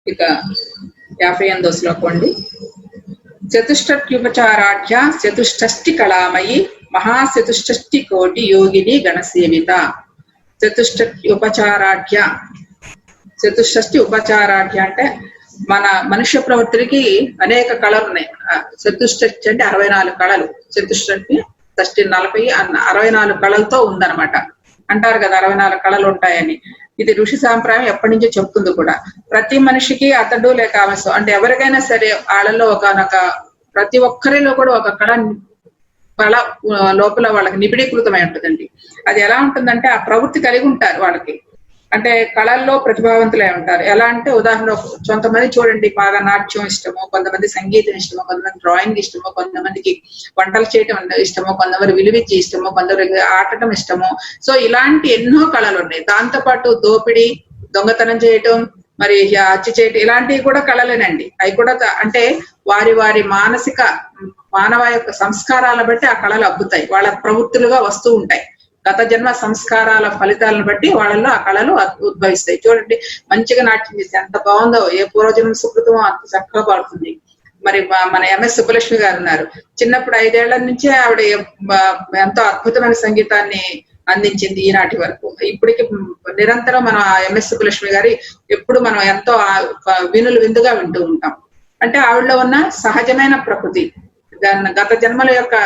ఇక 58వ శ్లోకం అండి. చతుష్టట్యుపచారాఢ్య చతుష్టష్టి కళామయి మహాచతుష్టష్టి కోటి యోగిని గణసేవిత. చతుష్టట్యుపచారాఢ్య, చతుష్టష్టి ఉపచారాఢ్య అంటే మన మనుష్య ప్రవృత్తికి అనేక కళలు ఉన్నాయి. చతుష్టష్టి అంటే 64 కళలు. చతుష్టష్టి షష్టి 40 64 కళలతో ఉందన్నమాట. అంటారు కదా 64 కళలు ఉంటాయని. ఇది ఋషి సాంప్రదాయం ఎప్పటి నుంచో చెప్తుంది కూడా. ప్రతి మనిషికి అతడు లేక ఆమెసు అంటే ఎవరికైనా సరే వాళ్ళలో ఒకనొక ప్రతి ఒక్కరిలో కూడా ఒక కళ లోపల వాళ్ళకి నిబిడీకృతమై ఉంటుందండి. అది ఎలా ఉంటుందంటే ఆ ప్రవృత్తి కలిగి ఉంటారు వాళ్ళకి. అంటే కళల్లో ప్రతిభావంతులై ఉంటారు. ఎలా అంటే ఉదాహరణ కొంతమంది చూడండి బాగా నాట్యం ఇష్టమో, కొంతమంది సంగీతం ఇష్టమో, కొంతమంది డ్రాయింగ్ ఇష్టమో, కొంతమందికి వంటలు చేయటం ఇష్టమో, కొంతమంది విలువిద్య ఇష్టమో, కొంతమంది ఆడటం ఇష్టమో. సో ఇలాంటి ఎన్నో కళలు ఉన్నాయి. దాంతో పాటు దోపిడీ, దొంగతనం చేయటం, మరి హత్య చేయటం ఇలాంటివి కూడా కళలేనండి. అవి కూడా అంటే వారి వారి మానవ యొక్క సంస్కారాలను బట్టి ఆ కళలు అబ్బుతాయి. వాళ్ళ ప్రవృత్తులుగా వస్తూ ఉంటాయి. గత జన్మ సంస్కారాల ఫలితాలను బట్టి వాళ్ళల్లో ఆ కళలు ఉద్భవిస్తాయి. చూడండి మంచిగా నాట్యం చేస్తే ఎంత బాగుందో, ఏ పూర్వజన్మ సుకృతమో అంత చక్కగా పాడుతుంది. మరి మన ఎంఎస్ సుబ్బలక్ష్మి గారు ఉన్నారు. చిన్నప్పుడు 5 ఏళ్ల నుంచే ఆవిడ ఎంతో అద్భుతమైన సంగీతాన్ని అందించింది ఈనాటి వరకు. ఇప్పటికి నిరంతరం మనం ఎంఎస్ సుబ్బలక్ష్మి గారి ఎప్పుడు మనం ఎంతో విందుగా వింటూ ఉంటాం. అంటే ఆవిడలో ఉన్న సహజమైన ప్రకృతి, గత జన్మల యొక్క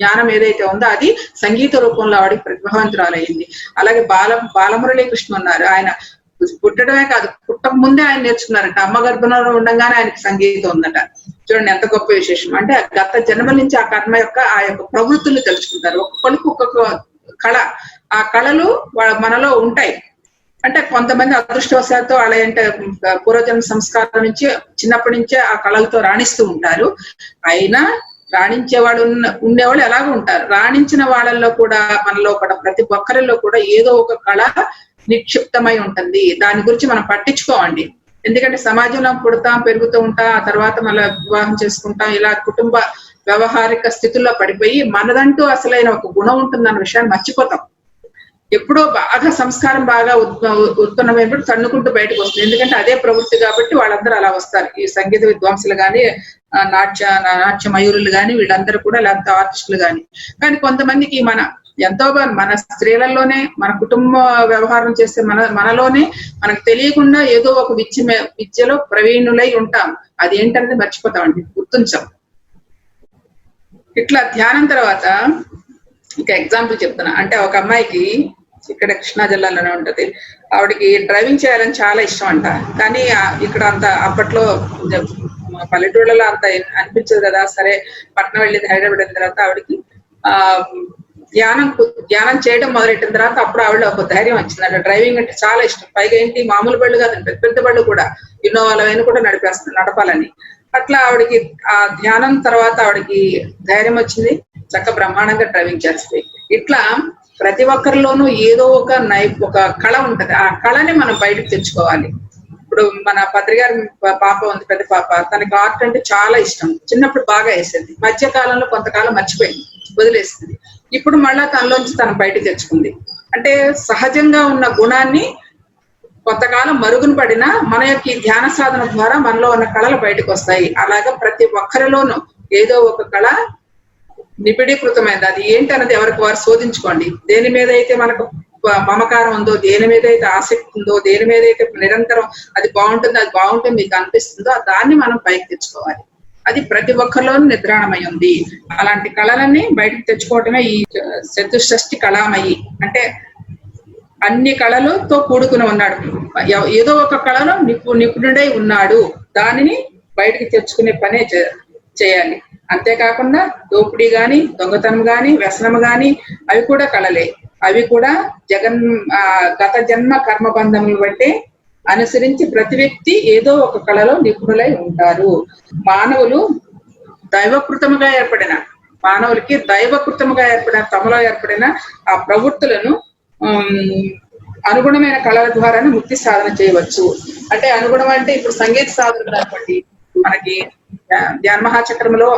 జ్ఞానం ఏదైతే ఉందో అది సంగీత రూపంలో ఆవిడకి ప్రతిభావంతురాలయ్యింది. అలాగే బాలమురళీకృష్ణ ఉన్నారు. ఆయన పుట్టడమే కాదు, పుట్టక ముందే ఆయన నేర్చుకున్నారంట. అమ్మ గర్భంలో ఉండగానే ఆయనకి సంగీతం ఉందట. చూడండి ఎంత గొప్ప విశేషం. అంటే గత జన్మల నుంచి ఆ కర్మ యొక్క ఆ యొక్క ప్రవృత్తులు తెలుసుకుంటారు. ఒక్కొక్కరికి ఒక్కొక్క కళ, ఆ కళలు మనలో ఉంటాయి. అంటే కొంతమంది అదృష్టవశాత్తు వాళ్ళ అంటే పూర్వజన్మ సంస్కారం నుంచి చిన్నప్పటి నుంచే ఆ కళలతో రాణిస్తూ ఉంటారు. అయినా రాణించేవాడు ఉండేవాళ్ళు ఎలాగో ఉంటారు. రాణించిన వాళ్ళల్లో కూడా మనలో కూడా ప్రతి ఒక్కరిలో కూడా ఏదో ఒక కళ నిక్షిప్తమై ఉంటుంది. దాని గురించి మనం పట్టించుకోవండి. ఎందుకంటే సమాజంలో పుడతాం, పెరుగుతూ ఉంటాం, ఆ తర్వాత మళ్ళీ వివాహం చేసుకుంటాం. ఇలా కుటుంబ వ్యవహారిక స్థితుల్లో పడిపోయి మనదంటూ అసలైన ఒక గుణం ఉంటుందన్న విషయాన్ని మర్చిపోతాం. ఎప్పుడో బాగా సంస్కారం బాగా ఉత్పన్నమైనప్పుడు తన్నుకుంటూ బయటకు వస్తుంది. ఎందుకంటే అదే ప్రవృత్తి కాబట్టి వాళ్ళందరూ అలా వస్తారు. ఈ సంగీత విద్వాంసులు కానీ, నాట్య మయూరులు కానీ, వీళ్ళందరూ కూడా లేకపోతే ఆర్టిస్టులు కానీ. కానీ కొంతమందికి ఎంతో మన స్త్రీలలోనే, మన కుటుంబ వ్యవహారం చేసే మనలోనే మనకు తెలియకుండా ఏదో ఒక విద్యలో ప్రవీణులై ఉంటాం. అది ఏంటనేది మర్చిపోతామండి, గుర్తుంచాం. ఇట్లా ధ్యానం తర్వాత ఇంకా ఎగ్జాంపుల్ చెప్తున్నా. అంటే ఒక అమ్మాయికి ఇక్కడ కృష్ణా జిల్లాలోనే ఉంటది. ఆవిడకి డ్రైవింగ్ చేయాలని చాలా ఇష్టం అంట. కానీ ఇక్కడ అంత అప్పట్లో పల్లెటూళ్ళలో అంత అనిపించదు కదా. సరే పట్నం వెళ్ళింది, హైదరాబాద్ వెళ్ళిన తర్వాత ఆవిడకి ధ్యానం చేయడం మొదలెట్టిన తర్వాత అప్పుడు ఆవిడ ఒక ధైర్యం వచ్చిందంట. డ్రైవింగ్ అంటే చాలా ఇష్టం. పైగా ఏంటి మామూలు బళ్ళు కాదండి, పెద్ద పెద్ద బళ్ళు కూడా, ఇన్నోవాలైనా కూడా నడపాలని. అట్లా ఆవిడకి ఆ ధ్యానం తర్వాత ఆవిడకి ధైర్యం వచ్చింది. చక్క బ్రహ్మాండంగా డ్రైవింగ్ చేస్తుంది. ఇట్లా ప్రతి ఒక్కరిలోనూ ఏదో ఒక కళ ఉంటది. ఆ కళని మనం బయటకు తెచ్చుకోవాలి. ఇప్పుడు మన పత్రికారి పాప ఉంది, పెద్ద పాప. తనకి ఆర్ట్ అంటే చాలా ఇష్టం. చిన్నప్పుడు బాగా వేసేది. మధ్య కాలంలో కొంతకాలం మర్చిపోయింది, వదిలేసింది. ఇప్పుడు మళ్ళా తనలోంచి తను బయటకు తెచ్చుకుంది. అంటే సహజంగా ఉన్న గుణాన్ని కొంతకాలం మరుగున పడినా మన యొక్క ఈ ధ్యాన సాధన ద్వారా మనలో ఉన్న కళలు బయటకు వస్తాయి. అలాగా ప్రతి ఒక్కరిలోనూ ఏదో ఒక కళ నిబిడీకృతమైనది. అది ఏంటి అన్నది ఎవరికి వారు శోధించుకోండి. దేని మీద అయితే మనకు మమకారం ఉందో, దేని మీద అయితే ఆసక్తి ఉందో, దేని మీద అయితే నిరంతరం అది బాగుంటుంది మీకు అనిపిస్తుందో దాన్ని మనం పైకి తెచ్చుకోవాలి. అది ప్రతి ఒక్కరిలోనూ నిద్రాణమై ఉంది. అలాంటి కళలన్నీ బయటకు తెచ్చుకోవటమే ఈ చతుషష్టి కళామయి. అంటే అన్ని కళలతో కూడుకుని ఉన్నాడు. ఏదో ఒక కళలో నిపుణుడై ఉన్నాడు. దానిని బయటికి తెచ్చుకునే పనే చేయాలి. అంతేకాకుండా దోపిడీ గాని, దొంగతనం గాని, వ్యసనం గాని అవి కూడా కళలే. అవి కూడా గత జన్మ కర్మబంధములు బట్టి అనుసరించి ప్రతి వ్యక్తి ఏదో ఒక కళలో నిపుణులై ఉంటారు. మానవులకి దైవకృతముగా ఏర్పడిన తమలో ఏర్పడిన ఆ ప్రవృత్తులను అనుగుణమైన కళల ద్వారానే ముక్తి సాధన చేయవచ్చు. అంటే అనుగుణం అంటే ఇప్పుడు సంగీత సాధన అనుకోండి. మనకి ధ్యాన మహాచక్రంలో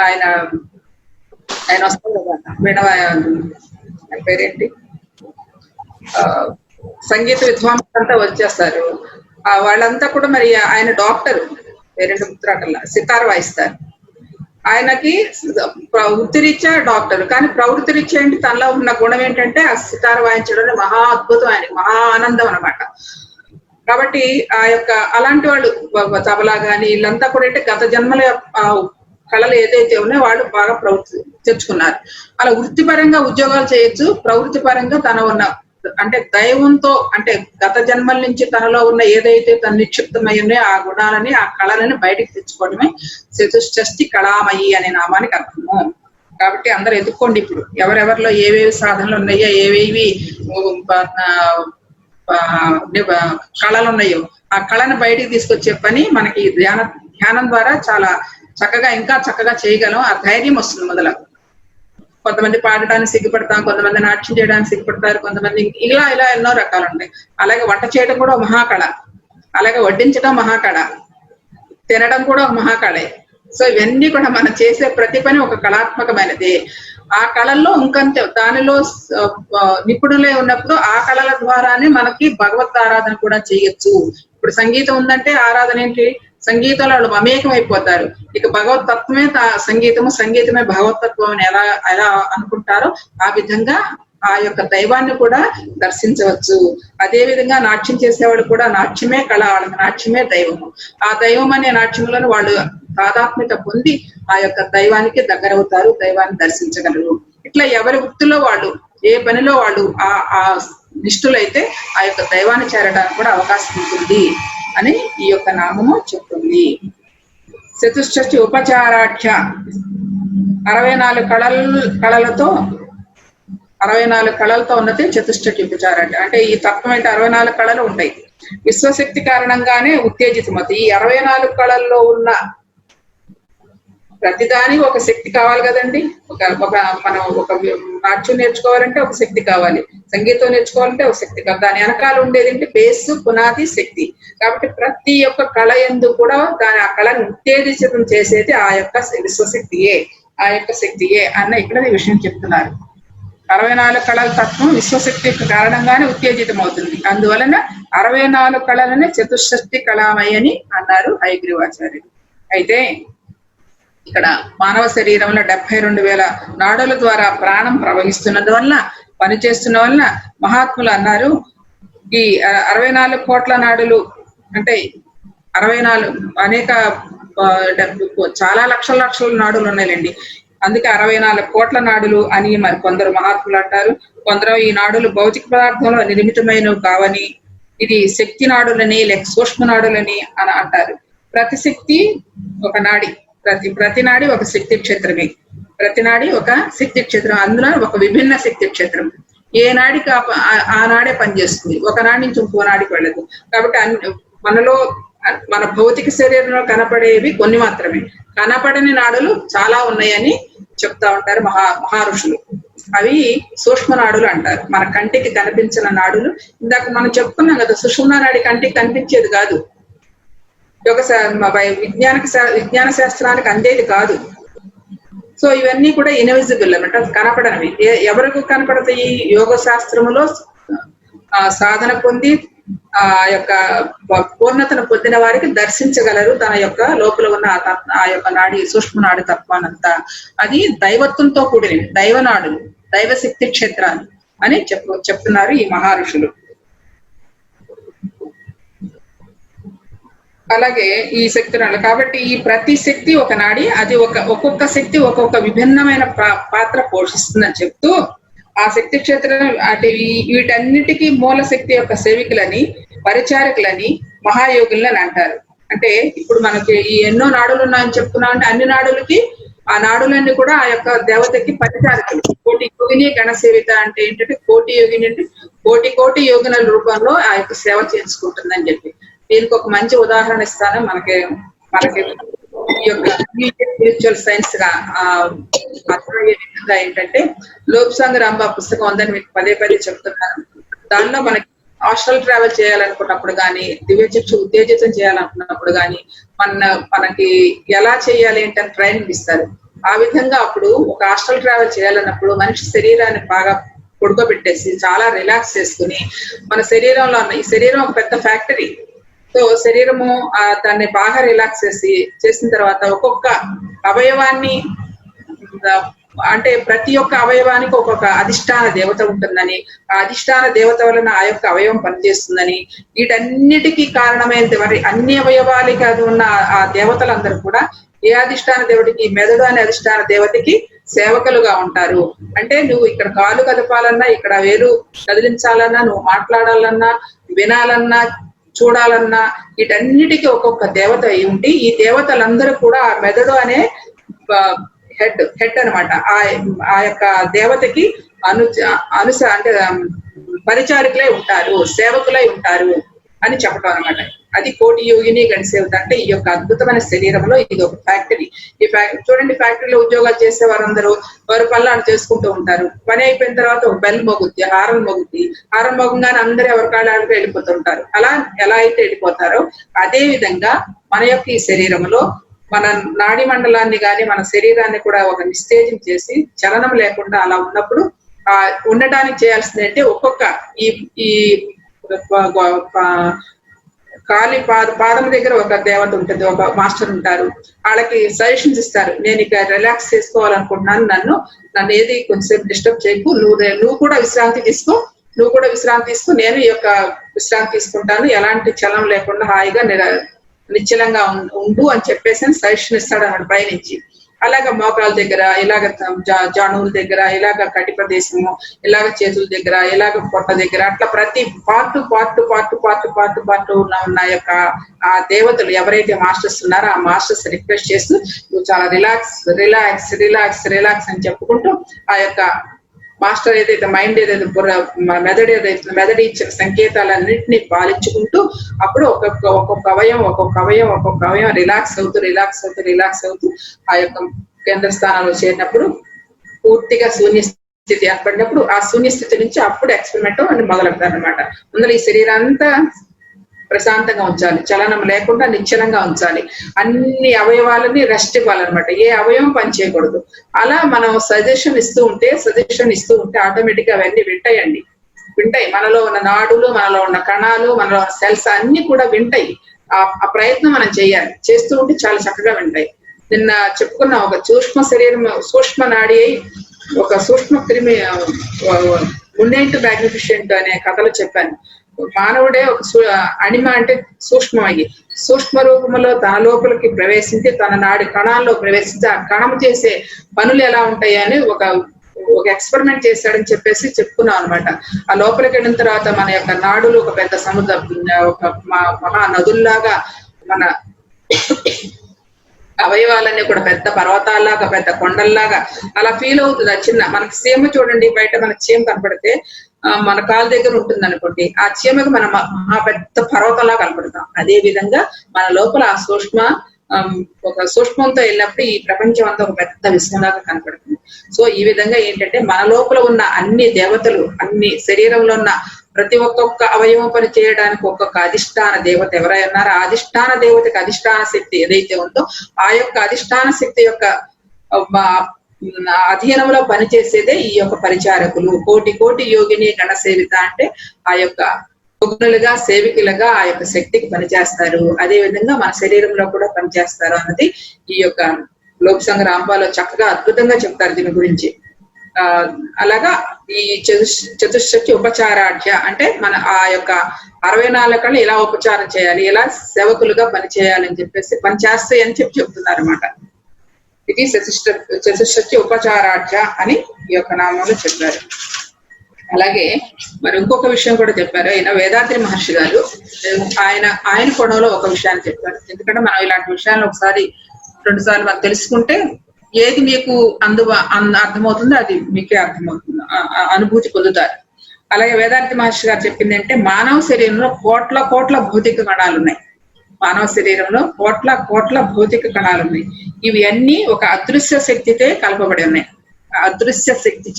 ఆయన వస్తారు కదా, పేరేంటి, సంగీత విద్వాంసులంతా వచ్చేస్తారు. వాళ్ళంతా కూడా మరి ఆయన డాక్టర్, పేరెంట్ గుర్తురాటల్లా, సితార్ వాయిస్తారు. ఆయనకి వృత్తిరీత్యా డాక్టర్, కానీ ప్రవృత్తిరీత్యా ఏంటి, తనలో ఉన్న గుణం ఏంటంటే ఆ సితార్ వాయించడం మహా అద్భుతం, ఆయనకి మహా ఆనందం అనమాట. కాబట్టి ఆ యొక్క అలాంటి వాళ్ళు తబలా గాని వీళ్ళంతా కూడా అంటే గత జన్మల కళలు ఏదైతే ఉన్నాయో వాళ్ళు బాగా ప్రవృత్తి తెచ్చుకున్నారు. అలా వృత్తిపరంగా ఉద్యోగాలు చేయొచ్చు, ప్రవృత్తి పరంగా తన ఉన్న అంటే దైవంతో అంటే గత జన్మల నుంచి తనలో ఉన్న ఏదైతే తన నిక్షిప్తమై ఉన్నాయో ఆ గుణాలని ఆ కళలని బయటికి తెచ్చుకోవడమే చతుష్షష్టి కళామయి అనే నామానికి అర్థము. కాబట్టి అందరు ఎదుక్కోండి, ఇప్పుడు ఎవరెవరిలో ఏవేవి సాధనలు ఉన్నాయో, ఏవేవి కళలు ఉన్నాయో ఆ కళను బయటికి తీసుకొచ్చే పని మనకి ధ్యానం ద్వారా చాలా చక్కగా ఇంకా చక్కగా చేయగలం. ఆ ధైర్యం వస్తుంది మొదల. కొంతమంది పాడటానికి సిగ్గుపడతాం, కొంతమంది నాట్యం చేయడానికి సిగ్గుపడతారు, కొంతమంది ఇలా ఇలా ఎన్నో రకాలు ఉంటాయి. అలాగే వంట చేయడం కూడా ఒక మహాకళ, అలాగే వడ్డించడం మహాకళ, తినడం కూడా ఒక మహాకళే. సో ఇవన్నీ కూడా మనం చేసే ప్రతి పని ఒక కళాత్మకమైనది. ఆ కళల్లో ఇంకంతే దానిలో నిపుణులే ఉన్నప్పుడు ఆ కళల ద్వారానే మనకి భగవత్ ఆరాధన కూడా చేయొచ్చు. ఇప్పుడు సంగీతం ఉందంటే ఆరాధన ఏంటి, సంగీతంలో వాళ్ళు మమేకం అయిపోతారు. ఇక భగవత్ తత్వమే సంగీతము, సంగీతమే భగవతత్వం అని ఎలా ఎలా అనుకుంటారో ఆ విధంగా ఆ యొక్క దైవాన్ని కూడా దర్శించవచ్చు. అదే విధంగా నాట్యం చేసేవాళ్ళు కూడా నాట్యమే కళ, వాళ్ళకి నాట్యమే దైవము. ఆ దైవం అనే నాట్యంలో వాళ్ళు తాదాత్మ్యత పొంది ఆ యొక్క దైవానికి దగ్గరవుతారు, దైవాన్ని దర్శించగలరు. ఇట్లా ఎవరి వృత్తిలో వాళ్ళు, ఏ పనిలో వాళ్ళు ఆ నిష్ఠులైతే ఆ యొక్క దైవాన్ని చేరడానికి కూడా అవకాశం ఉంటుంది అని ఈ యొక్క నామము చెప్తుంది. చతుష్షష్టి ఉపచారాఖ్య 64 కళలతో ఉన్నది చతుష్షష్టి ఉపచారాఖ్య. అంటే ఈ తత్వం అంటే 64 కళలు ఉంటాయి. విశ్వశక్తి కారణంగానే ఉత్తేజితమవుతాయి. ఈ 64 కళల్లో ఉన్న ప్రతిదాని ఒక శక్తి కావాలి కదండి. మనం ఒక నాట్యం నేర్చుకోవాలంటే ఒక శక్తి కావాలి, సంగీతం నేర్చుకోవాలంటే ఒక శక్తి కావాలి. దాని వెనకాల ఉండేది అంటే బేస్, పునాది, శక్తి. కాబట్టి ప్రతి ఒక్క కళ యందు కూడా ఆ కళను ఉత్తేజితం చేసేది ఆ యొక్క విశ్వశక్తియే, ఆ యొక్క శక్తియే అన్న ఇక్కడ ఈ విషయం చెప్తున్నారు. 64 కళల తత్వం విశ్వశక్తి యొక్క కారణంగానే ఉత్తేజితం అవుతుంది. అందువలన 64 కళలనే చతుష్షష్టి కళామయని అన్నారు హయగ్రీవాచార్యులు. అయితే ఇక్కడ మానవ శరీరంలో 72,000 నాడుల ద్వారా ప్రాణం ప్రవహిస్తున్నందు వల్ల, పనిచేస్తున్న వలన మహాత్ములు అన్నారు ఈ 64 కోట్ల నాడులు అంటే 64 అనేక చాలా లక్షల నాడులు ఉన్నాయండి. అందుకే 64 కోట్ల నాడులు అని మరి కొందరు మహాత్ములు అంటారు. కొందరు ఈ నాడులు భౌతిక పదార్థంలో నిర్మితమైనవి కావని, ఇది శక్తి నాడులని లేక సూక్ష్మ నాడులని అని అంటారు. ప్రతి శక్తి ఒక నాడి, ప్రతి నాడి ఒక శక్తి క్షేత్రమే. ప్రతి నాడి ఒక శక్తి క్షేత్రం, అందులో ఒక విభిన్న శక్తి క్షేత్రం. ఏ నాడికి ఆ నాడే పనిచేస్తుంది, ఒక నాడి నుంచి ఇంకో నాడికి వెళ్ళదు. కాబట్టి మనలో మన భౌతిక శరీరంలో కనపడేవి కొన్ని మాత్రమే, కనపడని నాడులు చాలా ఉన్నాయని చెప్తా ఉంటారు మహా ఋషులు. అవి సూక్ష్మ నాడులు అంటారు. మన కంటికి కనిపించిన నాడులు. ఇందాక మనం చెప్పుకున్నాం కదా, సుషుమ్నా నాడి కంటికి కనిపించేది కాదు, విజ్ఞాన శాస్త్రానికి అందేది కాదు. సో ఇవన్నీ కూడా ఇన్విజిబుల్ అన్నమాట, కనపడనివి. ఎవరికి కనపడతాయి? యోగ శాస్త్రములో సాధన పొంది ఆ యొక్క పూర్ణతను పొందిన వారికి దర్శించగలరు తన యొక్క లోపల ఉన్న ఆ యొక్క నాడి, సూక్ష్మ నాడి తత్వానంతా. అది దైవత్వంతో కూడినవి, దైవనాడులు, దైవశక్తి క్షేత్రాలు అని చెప్తున్నారు ఈ మహర్షులు. అలాగే ఈ శక్తి నాడు కాబట్టి ఈ ప్రతి శక్తి ఒక నాడి, అది ఒక్కొక్క శక్తి ఒక్కొక్క విభిన్నమైన పాత్ర పోషిస్తుందని చెప్తూ ఆ శక్తి క్షేత్రం అంటే వీటన్నిటికీ మూల శక్తి యొక్క సేవికులని, పరిచారకులని, మహాయోగులని అంటారు. అంటే ఇప్పుడు మనకి ఈ ఎన్నో నాడులు ఉన్నాయని చెప్తున్నాం అంటే అన్ని నాడులకి ఆ నాడులన్నీ కూడా ఆ యొక్క దేవతకి పరిచారకులు. కోటి యోగిని గణ సేవిత అంటే ఏంటంటే కోటి యోగిని అంటే కోటి యోగినుల రూపంలో ఆ యొక్క సేవ చేసుకుంటుందని చెప్పి. దీనికి ఒక మంచి ఉదాహరణ ఇస్తాను. మనకి ఈ యొక్క స్పిరిచువల్ సైన్స్ గా అర్థమయ్యే విధంగా ఏంటంటే, లోక్సాంగ్ రాంబా పుస్తకం ఉందని మీకు పదే చెప్తున్నాను. దానిలో మనకి హాస్టల్ ట్రావెల్ చేయాలనుకున్నప్పుడు కానీ, దివ్యచక్షు ఉత్తేజితం చేయాలనుకున్నప్పుడు కానీ మనకి ఎలా చేయాలి అంటే ట్రైనింగ్ ఇస్తారు. ఆ విధంగా అప్పుడు ఒక హాస్టల్ ట్రావెల్ చేయాలన్నప్పుడు మనిషి శరీరాన్ని బాగా పొడుకోబెట్టేసి చాలా రిలాక్స్ చేసుకుని, మన శరీరంలో ఉన్న ఈ శరీరం ఒక పెద్ద ఫ్యాక్టరీ. సో శరీరము దాన్ని బాగా రిలాక్స్ చేసిన తర్వాత ఒక్కొక్క అవయవాన్ని అంటే ప్రతి ఒక్క అవయవానికి ఒక్కొక్క అధిష్టాన దేవత ఉంటుందని, ఆ అధిష్టాన దేవత వలన ఆ యొక్క అవయవం పనిచేస్తుందని, వీటన్నిటికీ కారణమైనది మరి అన్ని అవయవాలకి అది ఉన్న ఆ దేవతలందరూ కూడా ఏ అధిష్టాన దేవతకి, మెదడు అనే అధిష్టాన దేవతకి సేవకులుగా ఉంటారు. అంటే నువ్వు ఇక్కడ కాలు కదపాలన్నా, ఇక్కడ వేలు కదిలించాలన్నా, నువ్వు మాట్లాడాలన్నా, వినాలన్నా, చూడాలన్నా వీటన్నిటికీ ఒక్కొక్క దేవత ఉండి, ఈ దేవతలందరూ కూడా ఆ మెదడు అనే హెడ్ అనమాట. ఆ యొక్క దేవతకి అంటే పరిచారికులై ఉంటారు, సేవకులై ఉంటారు అని చెప్పడం అనమాట. అది కోటి యోగిని గణసేవత అంటే ఈ యొక్క అద్భుతమైన శరీరంలో ఇది ఒక ఫ్యాక్టరీ. ఈ చూడండి, ఫ్యాక్టరీలో ఉద్యోగాలు చేసే వారందరూ వారు పనులు చేసుకుంటూ ఉంటారు. పని అయిపోయిన తర్వాత ఒక బెల్ మొగుద్ది, హారం మొగుద్ది, హారం మొగంగానే అందరూ ఎవరి కాళ్ళకి వెళ్ళిపోతుంటారు. అలా ఎలా అయితే వెళ్ళిపోతారో అదే విధంగా మన యొక్క ఈ శరీరంలో మన నాడి మండలాన్ని కానీ మన శరీరాన్ని కూడా ఒక నిస్తేజం చేసి చలనం లేకుండా అలా ఉన్నప్పుడు ఉండటానికి చేయాల్సింది అంటే ఒక్కొక్క ఈ కాలి పాదం దగ్గర ఒక దేవత ఉంటుంది, ఒక మాస్టర్ ఉంటారు. వాళ్ళకి సజెషన్స్ ఇస్తారు. నేను ఇక రిలాక్స్ చేసుకోవాలనుకుంటున్నాను, నన్ను ఏది కొంచెంసేపు డిస్టర్బ్ చేయకు, నువ్వు కూడా విశ్రాంతి తీసుకో, నేను ఈ యొక్క విశ్రాంతి తీసుకుంటాను, ఎలాంటి చలనం లేకుండా హాయిగా నిశ్చలంగా ఉండు అని చెప్పేసి సజెషన్ ఇస్తాడు అన్నమాట పైనుంచి. అలాగ మోకాల దగ్గర, ఇలాగ జానువుల దగ్గర, ఇలాగ కటి ప్రదేశము, ఇలాగ చేతుల దగ్గర, ఇలాగ పొట్ట దగ్గర, అట్లా ప్రతి పార్ట్ ఉన్న యొక్క ఆ దేవతలు ఎవరైతే మాస్టర్స్ ఉన్నారో ఆ మాస్టర్స్ రిక్వెస్ట్ చేస్తూ నువ్వు చాలా రిలాక్స్ అని చెప్పుకుంటూ ఆ యొక్క మాస్టర్ ఏదైతే మైండ్ ఏదైతే మెదడు ఇచ్చిన సంకేతాలన్నింటినీ పాలించుకుంటూ అప్పుడు ఒక్కొక్క అవయం రిలాక్స్ అవుతూ ఆ యొక్క కేంద్ర స్థానంలో చేరినప్పుడు పూర్తిగా శూన్యస్థితి ఏర్పడినప్పుడు ఆ శూన్యస్థితి నుంచి అప్పుడు ఎక్స్పెరిమెంట్ అని మొదలెడతారు అనమాట. అందులో ఈ శరీరాంతా ప్రశాంతంగా ఉంచాలి, చలనం లేకుండా నిశ్చలంగా ఉంచాలి, అన్ని అవయవాలని రెస్ట్ ఇవ్వాలన్నమాట, ఏ అవయవం పని చేయకూడదు. అలా మనం సజెషన్ ఇస్తూ ఉంటే ఆటోమేటిక్ గా అవన్నీ వింటాయి. మనలో ఉన్న నాడులు, మనలో ఉన్న కణాలు, మనలో ఉన్న సెల్స్ అన్ని కూడా వింటాయి. ఆ ప్రయత్నం మనం చేయాలి, చేస్తూ ఉంటే చాలా చక్కగా వింటాయి. నిన్న చెప్పుకున్న ఒక సూక్ష్మ నాడి ఒక సూక్ష్మ క్రిమి మున్నేంటు మ్యాగ్నిఫిషెంట్ అనే కథలో చెప్పాను. మానవుడే ఒక అణిమ అంటే సూక్ష్మ రూపంలో తన లోపలికి ప్రవేశించి తన నాడి కణాల్లో ప్రవేశించి ఆ కణం చేసే పనులు ఎలా ఉంటాయి అని ఒక ఎక్స్పెరిమెంట్ చేశాడని చెప్పేసి చెప్పుకున్నాం అనమాట. ఆ లోపలికి వెళ్ళిన తర్వాత మన యొక్క నాడులు ఒక పెద్ద ఒక మహా నదుల్లాగా, మన అవయవాలన్నీ కూడా పెద్ద పర్వతాల్లాగా, పెద్ద కొండల్లాగా అలా ఫీల్ అవుతుంది. ఆ చిన్న మనకి చీమ చూడండి, బయట మనకి చీమ కనపడితే మన కాలు దగ్గర ఉంటుంది అనుకోండి, ఆ చీమకి మనం ఆ పెద్ద పర్వతంలా కనపడతాం. అదే విధంగా మన లోపల ఆ ఒక సూక్ష్మంతో వెళ్ళినప్పుడు ఈ ప్రపంచం అంతా ఒక పెద్ద విశ్వంలాగా కనపడుతుంది. సో ఈ విధంగా ఏంటంటే మన లోపల ఉన్న అన్ని దేవతలు, అన్ని శరీరంలో ఉన్న ప్రతి ఒక్కొక్క అవయవం పని చేయడానికి ఒక్కొక్క అధిష్టాన దేవత ఎవరైనా ఉన్నారో ఆ అధిష్టాన దేవతకి అధిష్టాన శక్తి ఏదైతే ఉందో ఆ యొక్క అధిష్టాన శక్తి యొక్క అధీనంలో పనిచేసేదే ఈ యొక్క పరిచారకులు. కోటి యోగిని గణసేవిత అంటే ఆ యొక్క యోగులుగా, సేవికులుగా ఆ యొక్క శక్తికి పనిచేస్తారు. అదే విధంగా మన శరీరంలో కూడా పనిచేస్తారు అన్నది ఈ యొక్క లోకసంగ రాంపాలో చక్కగా అద్భుతంగా చెప్తారు దీని గురించి. అలాగా ఈ చతుశ్శక్తి ఉపచారాఢ్య అంటే మన ఆ యొక్క 64 కళ్ళు ఎలా ఉపచారం చేయాలి, ఎలా సేవకులుగా పనిచేయాలని చెప్పేసి పనిచేస్తాయి అని చెప్తున్నారు అనమాట. ఇది చతుశ్శక్తి ఉపచారాఢ్య అని ఈ యొక్క నామంలో చెప్పారు. అలాగే మరి ఇంకొక విషయం కూడా చెప్పారు. ఆయన వేదాద్రి మహర్షి గారు ఆయన కోణంలో ఒక విషయాన్ని చెప్పారు. ఎందుకంటే మనం ఇలాంటి విషయాలను ఒకసారి 2 సార్లు మనం తెలుసుకుంటే ఏది మీకు అర్థమవుతుందో అది మీకే అర్థమవుతుంది, అనుభూతి పొందుతారు. అలాగే వేదాంతి మహర్షి గారు చెప్పింది అంటే మానవ శరీరంలో కోట్ల భౌతిక కణాలు ఉన్నాయి. మానవ శరీరంలో కోట్ల భౌతిక కణాలు ఉన్నాయి. ఇవి అన్ని ఒక అదృశ్య శక్తితో కలపబడి ఉన్నాయి. అదృశ్య శక్తి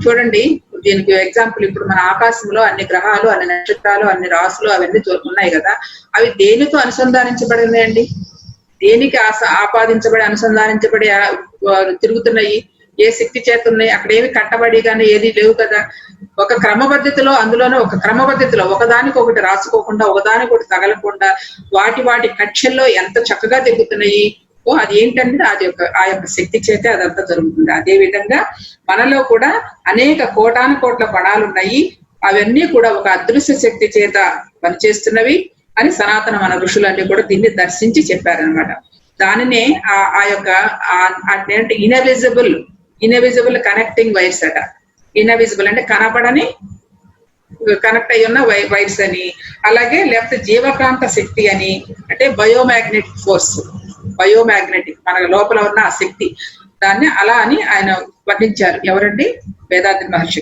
చూడండి, దీనికి ఎగ్జాంపుల్ ఇప్పుడు మన ఆకాశంలో అన్ని గ్రహాలు, అన్ని నక్షత్రాలు, అన్ని రాసులు అవన్నీ ఉన్నాయి కదా, అవి దేనితో అనుసంధానించబడి ఉన్నాయండి? దేనికి అనుసంధానించబడి తిరుగుతున్నాయి? ఏ శక్తి చేత ఉన్నాయి, అక్కడ ఏమి కట్టబడి కానీ ఏది లేవు కదా. ఒక క్రమపద్ధతిలో, అందులోనే ఒక క్రమపద్ధతిలో ఒకదానికొకటి రాసుకోకుండా, ఒకదానికొకటి తగలకుండా, వాటి కక్షల్లో ఎంత చక్కగా తిరుగుతున్నాయి. అది ఏంటంటే ఆ యొక్క శక్తి చేతే అదంతా జరుగుతుంది. అదే విధంగా మనలో కూడా అనేక కోటాను కోట్ల కణాలు ఉన్నాయి. అవన్నీ కూడా ఒక అదృశ్య శక్తి చేత పనిచేస్తున్నవి అని సనాతన మన ఋషులన్నీ కూడా దీన్ని దర్శించి చెప్పారనమాట. దానినే ఆ యొక్క అంటే ఇన్విజిబుల్ కనెక్టింగ్ వైర్స్ అట. ఇన్విజిబుల్ అంటే కనపడని కనెక్ట్ అయి ఉన్న వైర్స్ అని, అలాగే లేకపోతే జీవకాంత శక్తి అని, అంటే బయోమాగ్నెటిక్ ఫోర్స్, బయోమాగ్నెటిక్ మన లోపల ఉన్న ఆ శక్తి, దాన్ని అలా అని ఆయన వర్ణించారు. ఎవరండి? వేదాద్రి మహర్షి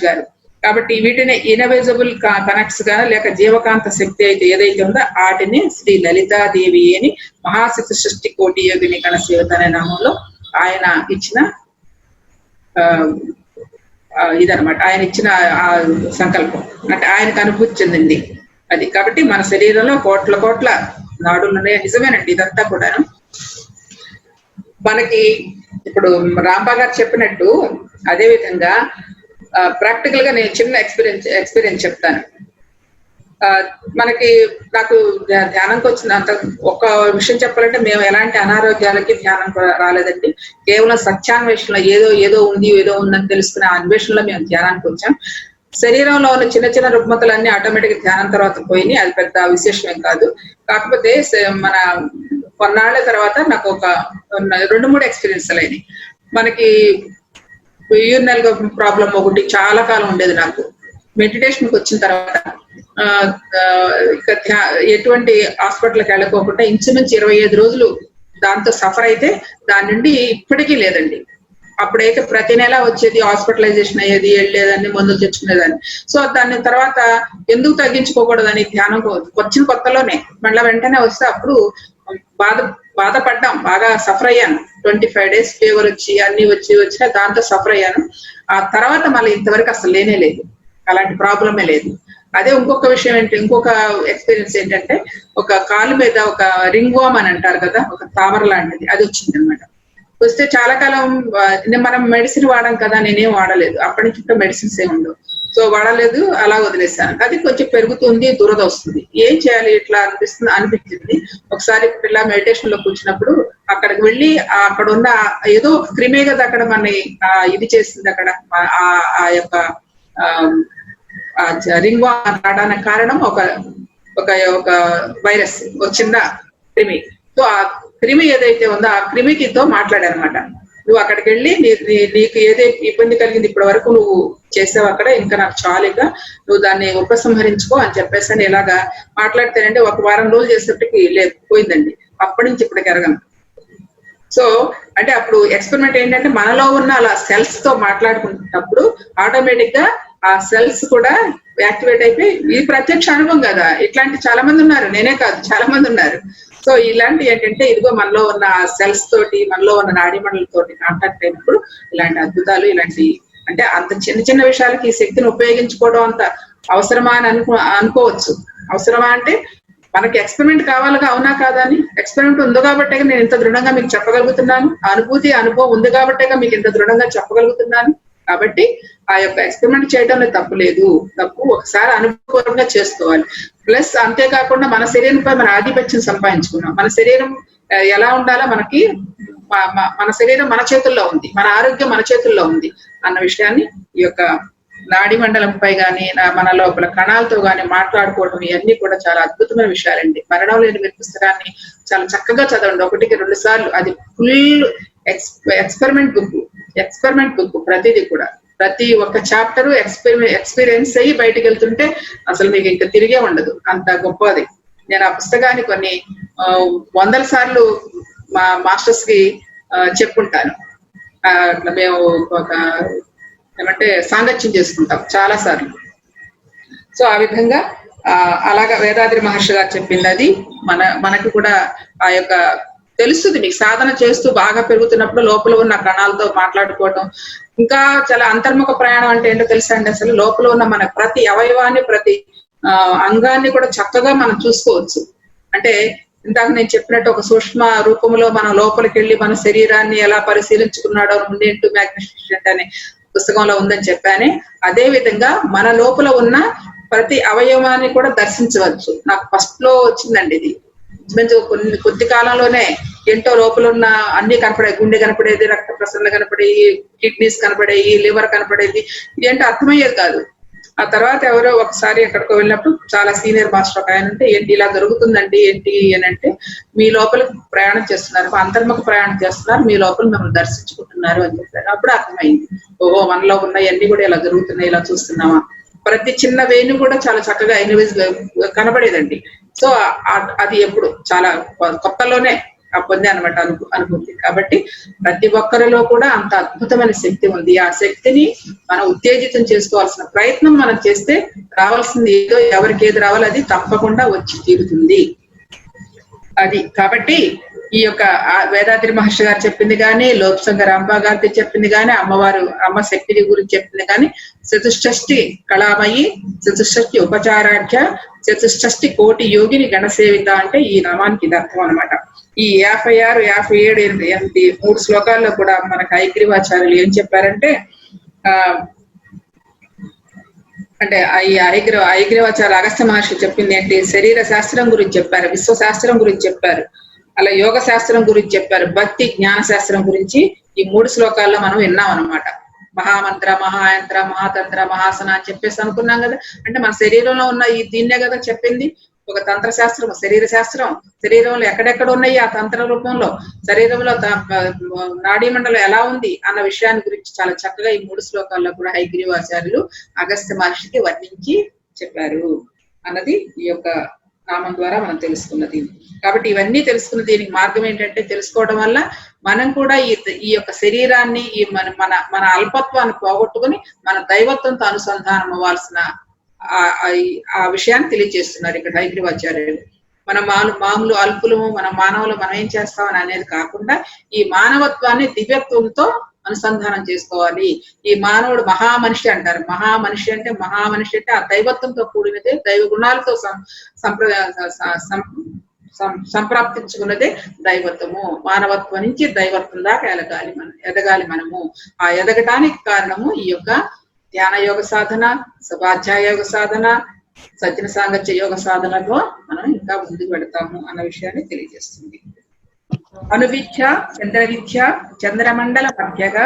గారు. కాబట్టి వీటిని ఇన్విజిబుల్ కనెక్ట్స్ గా లేక జీవకాంత శక్తి అయితే ఏదైతే ఉందో వాటిని శ్రీ లలితాదేవి అని మహాశక్తి సృష్టి కోటి యోగిని కనసేవత అనే నామంలో ఆయన ఇచ్చిన ఇదనమాట. ఆయన ఇచ్చిన ఆ సంకల్పం అంటే ఆయనకు అనుభూతి చెందింది అది. కాబట్టి మన శరీరంలో కోట్ల నాడులు ఉన్నాయి. నిజమేనండి ఇదంతా కూడాను. మనకి ఇప్పుడు రాంబా గారు చెప్పినట్టు అదే విధంగా ప్రాక్టికల్ గా నేను చిన్న ఎక్స్పీరియన్స్ చెప్తాను. నాకు ధ్యానంకి వచ్చిన అంత ఒక విషయం చెప్పాలంటే, మేము ఎలాంటి అనారోగ్యాలకి ధ్యానం రాలేదండి. కేవలం సత్యాన్వేషణలో ఏదో ఉందని తెలుసుకునే అన్వేషణలో మేము ధ్యానానికి వచ్చాం. శరీరంలో ఉన్న చిన్న రుగ్మతలన్నీ ఆటోమేటిక్ ధ్యానం తర్వాత పోయినాయి. అది పెద్ద విశేషమేం కాదు. కాకపోతే మన కొన్నాళ్ల తర్వాత నాకు ఒక 2-3 ఎక్స్పీరియన్స్ అయినాయి. మనకి యూరినల్ ప్రాబ్లం ఒకటి చాలా కాలం ఉండేది నాకు. మెడిటేషన్కి వచ్చిన తర్వాత ఎటువంటి హాస్పిటల్కి వెళ్ళకోకుండా ఇంచుమించు 25 రోజులు దాంతో సఫర్ అయితే దాని నుండి ఇప్పటికీ లేదండి. అప్పుడైతే ప్రతి నెల వచ్చేది, హాస్పిటలైజేషన్ అయ్యేది, వెళ్ళేదాన్ని, మందులు తెచ్చుకునేదాన్ని. సో దాని తర్వాత ఎందుకు తగ్గించుకోకూడదని ధ్యానం వచ్చిన కొత్తలోనే మళ్ళీ వెంటనే వస్తే అప్పుడు బాధపడ్డాం, బాగా సఫర్ అయ్యాను. 25 days ఫీవర్ వచ్చి అన్ని వచ్చినా దాంతో సఫర్ అయ్యాను. ఆ తర్వాత మళ్ళీ ఇంతవరకు అసలు లేనే లేదు, అలాంటి ప్రాబ్లమే లేదు. అదే ఇంకొక విషయం ఇంకొక ఎక్స్పీరియన్స్ ఏంటంటే, ఒక కాలు మీద ఒక రింగ్ వామ్ అని అంటారు కదా, ఒక తామర లాంటిది, అది వచ్చింది అనమాట. వస్తే చాలా కాలం మనం మెడిసిన్ వాడాం కదా, నేనేం వాడలేదు. అప్పటి నుంచి ఇప్పుడు మెడిసిన్స్ ఏమి ఉండవు. సో వాడలేదు, అలా వదిలేసాను. అది కొంచెం పెరుగుతుంది, దురద వస్తుంది. ఏం చేయాలి ఇట్లా అనిపించింది. ఒకసారి ఇలా మెడిటేషన్ లో కూర్చున్నప్పుడు అక్కడికి వెళ్ళి అక్కడ ఉన్న ఏదో ఒక క్రిమే కదా అక్కడ మన ఇది చేసింది. అక్కడ ఆ యొక్క రింగ్ వామ్ రావడానికి కారణం ఒక వైరస్, ఒక చిన్న క్రిమి. సో ఆ క్రిమి ఏదైతే ఉందో ఆ క్రిమికితో మాట్లాడానమాట. నువ్వు అక్కడికి వెళ్ళి నీకు ఏదైతే ఇబ్బంది కలిగింది ఇప్పటి వరకు నువ్వు చేసావు అక్కడ, ఇంకా నాకు చాలుగా, నువ్వు దాన్ని ఉపసంహరించుకో అని చెప్పేసి అని ఇలాగా మాట్లాడితేనంటే 1 వారం రోజులు చేసేప్పటికి లేదు, పోయిందండి. అప్పటి నుంచి ఇప్పటికి ఎరగను. సో అంటే అప్పుడు ఎక్స్పెరిమెంట్ ఏంటంటే, మనలో ఉన్న అలా సెల్స్ తో మాట్లాడుకున్నప్పుడు ఆటోమేటిక్ గా ఆ సెల్స్ కూడా యాక్టివేట్ అయిపోయి, ఇది ప్రత్యక్ష అనుభవం కదా. ఇట్లాంటి చాలా మంది ఉన్నారు, నేనే కాదు చాలా మంది ఉన్నారు. సో ఇలాంటి ఏంటంటే, ఇదిగో మనలో ఉన్న సెల్స్ తోటి, మనలో ఉన్న నాడీ మండలతోటి కాంటాక్ట్ అయినప్పుడు ఇలాంటి అద్భుతాలు, ఇలాంటి అంటే అంత చిన్న విషయాలకి ఈ శక్తిని ఉపయోగించుకోవడం అంత అవసరమా అని అనుకోవచ్చు. అవసరమా అంటే మనకి ఎక్స్పెరిమెంట్ కావాలిగా, అవునా కాదా అని. ఎక్స్పెరిమెంట్ ఉంది కాబట్టే నేను ఇంత దృఢంగా మీకు చెప్పగలుగుతున్నాను. అనుభవం ఉంది కాబట్టే మీకు ఇంత దృఢంగా చెప్పగలుగుతున్నాను. కాబట్టి ఆ యొక్క ఎక్స్పెరిమెంట్ చేయడంలో తప్పు లేదు. తప్పు ఒకసారి అనుభవపూర్వకంగా చేసుకోవాలి. ప్లస్ అంతేకాకుండా మన శరీరంపై మన ఆధిపత్యం సంపాదించుకున్నాం. మన శరీరం ఎలా ఉండాలో మనకి, మన శరీరం మన చేతుల్లో ఉంది, మన ఆరోగ్యం మన చేతుల్లో ఉంది అన్న విషయాన్ని ఈ యొక్క నాడి మండలంపై గాని మన లోపల కణాలతో గాని మాట్లాడుకోవడం, ఇవన్నీ కూడా చాలా అద్భుతమైన విషయాలండి. మరణం లేని మీరు పుస్తకాన్ని చాలా చక్కగా చదవండి, 1-2 సార్లు. అది ఫుల్ ఎక్స్పెరిమెంట్ బుక్. ప్రతిదీ కూడా, ప్రతి ఒక్క చాప్టర్ ఎక్స్పీరియన్స్ అయ్యి బయటకు వెళ్తుంటే అసలు మీకు ఇంకా తిరిగే ఉండదు, అంత గొప్పది. నేను ఆ పుస్తకాన్ని కొన్ని 100 సార్లు మా మాస్టర్స్ కి చెప్పుకుంటాను. అట్లా మేము ఒక ఏమంటే సాంగత్యం చేసుకుంటాం చాలా సార్లు. సో ఆ విధంగా అలాగా వేదాద్రి మహర్షి గారు చెప్పింది అది మనకి కూడా ఆ యొక్క తెలుస్తుంది. మీకు సాధన చేస్తూ బాగా పెరుగుతున్నప్పుడు లోపల ఉన్న కణాలతో మాట్లాడుకోవటం, ఇంకా చాలా అంతర్ముఖ ప్రయాణం అంటే ఏంటో తెలుసా అండి. అసలు లోపల ఉన్న మన ప్రతి అవయవాన్ని, ప్రతి అంగాన్ని కూడా చక్కగా మనం చూసుకోవచ్చు. అంటే ఇందాక నేను చెప్పినట్టు ఒక సూక్ష్మ రూపంలో మనం లోపలికి వెళ్ళి మన శరీరాన్ని ఎలా పరిశీలించుకున్నాడో ముందేంటూ మ్యాగ్నిఫిసెంట్ అనే పుస్తకంలో ఉందని చెప్పానే, అదే విధంగా మన లోపల ఉన్న ప్రతి అవయవాన్ని కూడా దర్శించవచ్చు. నాకు ఫస్ట్ లో వచ్చిందండి ఇది. కొద్ది కాలంలోనే ఏంటో లోపల ఉన్న అన్ని కనపడేది, గుండె కనపడేది, రక్త ప్రసరణ కనపడేది, కిడ్నీస్ కనపడేవి, లివర్ కనపడేది, ఇదేంటో అర్థమయ్యేది కాదు. ఆ తర్వాత ఎవరో ఒకసారి ఎక్కడికో వెళ్ళినప్పుడు చాలా సీనియర్ మాస్టర్ ఒక ఆయన ఉంటే, ఏంటి ఇలా జరుగుతుందండి ఏంటి అని అంటే, మీ లోపల ప్రయాణం చేస్తున్నారు, అంతర్ముఖ ప్రయాణం చేస్తున్నారు, మీ లోపల మిమ్మల్ని దర్శించుకుంటున్నారు అని చెప్పారు. అప్పుడు అర్థమైంది, ఓహో మనలో ఉన్నవన్నీ కూడా ఇలా జరుగుతున్నాయి, ఇలా చూస్తున్నామా. ప్రతి చిన్న వేణి కూడా చాలా చక్కగా కనబడేదండి. సో అది ఎప్పుడు చాలా కొత్తలోనే పొందే అనమాట అనుభూతి. కాబట్టి ప్రతి ఒక్కరిలో కూడా అంత అద్భుతమైన శక్తి ఉంది. ఆ శక్తిని మనం ఉత్తేజితం చేసుకోవాల్సిన ప్రయత్నం మనం చేస్తే రావాల్సింది ఏదో, ఎవరికి ఏది రావాలో అది తప్పకుండా వచ్చి తీరుతుంది. అది కాబట్టి ఈ యొక్క వేదాద్రి మహర్షి గారు చెప్పింది కానీ, లోక్సంగ రాంబా గారి చెప్పింది కానీ, అమ్మ శక్తిని గురించి చెప్పింది కానీ, చతుష్షష్టి కళామయి, చతుష్షష్టి ఉపచారాఢ్య, చతుష్షష్టి కోటి యోగిని గణసేవిత అంటే ఈ నామానికి ఇది అర్థం అనమాట. ఈ 56, 57, 8 3 శ్లోకాల్లో కూడా మనకు హయగ్రీవాచార్యులు ఏం చెప్పారంటే, అంటే ఈ హయగ్రీవాచార్య అగస్త్య మహర్షి చెప్పింది ఏంటి, శరీర శాస్త్రం గురించి చెప్పారు, విశ్వశాస్త్రం గురించి చెప్పారు, అలా యోగ శాస్త్రం గురించి చెప్పారు, భక్తి జ్ఞాన శాస్త్రం గురించి ఈ 3 శ్లోకాల్లో మనం విన్నాం అనమాట. మహామంత్ర, మహాయంత్ర, మహాతంత్ర, మహాసన అని చెప్పేసి అనుకున్నాం కదా. అంటే మన శరీరంలో ఉన్న ఈ దీన్నే కదా చెప్పింది. ఒక తంత్ర శాస్త్రం, శరీర శాస్త్రం, శరీరంలో ఎక్కడెక్కడ ఉన్నాయి ఆ తంత్ర రూపంలో, శరీరంలో నాడీ మండలం ఎలా ఉంది అన్న విషయాన్ని గురించి చాలా చక్కగా ఈ 3 శ్లోకాల్లో కూడా హయగ్రీవాచార్యులు అగస్త్య మహర్షికి వర్ణించి చెప్పారు అన్నది ఈ యొక్క నామం ద్వారా మనం తెలుసుకున్నది. కాబట్టి ఇవన్నీ తెలుసుకున్న దీనికి మార్గం ఏంటంటే, తెలుసుకోవడం వల్ల మనం కూడా ఈ యొక్క శరీరాన్ని, ఈ మన అల్పత్వాన్ని పోగొట్టుకుని మన దైవత్వంతో అనుసంధానం అవ్వాల్సిన ఆ విషయాన్ని తెలియజేస్తున్నారు ఇక్కడ హయగ్రీవాచార్యులు. మన మామూలు అల్పులము, మన మానవులు మనం ఏం చేస్తామని అనేది కాకుండా ఈ మానవత్వాన్ని దివ్యత్వంతో అనుసంధానం చేసుకోవాలి. ఈ మానవుడు మహామనిషి అంటారు. మహామనిషి అంటే ఆ దైవత్వంతో కూడినదే, దైవ గుణాలతో సంప్రాప్తించుకున్నదే దైవత్వము. మానవత్వం నుంచి దైవత్వం దాకా ఎదగాలి మనము. ఆ ఎదగటానికి కారణము ఈ యొక్క ధ్యాన యోగ సాధన, స్వాధ్యాయ యోగ సాధన, సజ్జన సాంగత్య యోగ సాధనలో మనం ఇంకా ముందుకు పెడతాము అన్న విషయాన్ని తెలియజేస్తుంది. అనువిద్య, చంద్రవిద్య, చంద్రమండల మధ్యగా,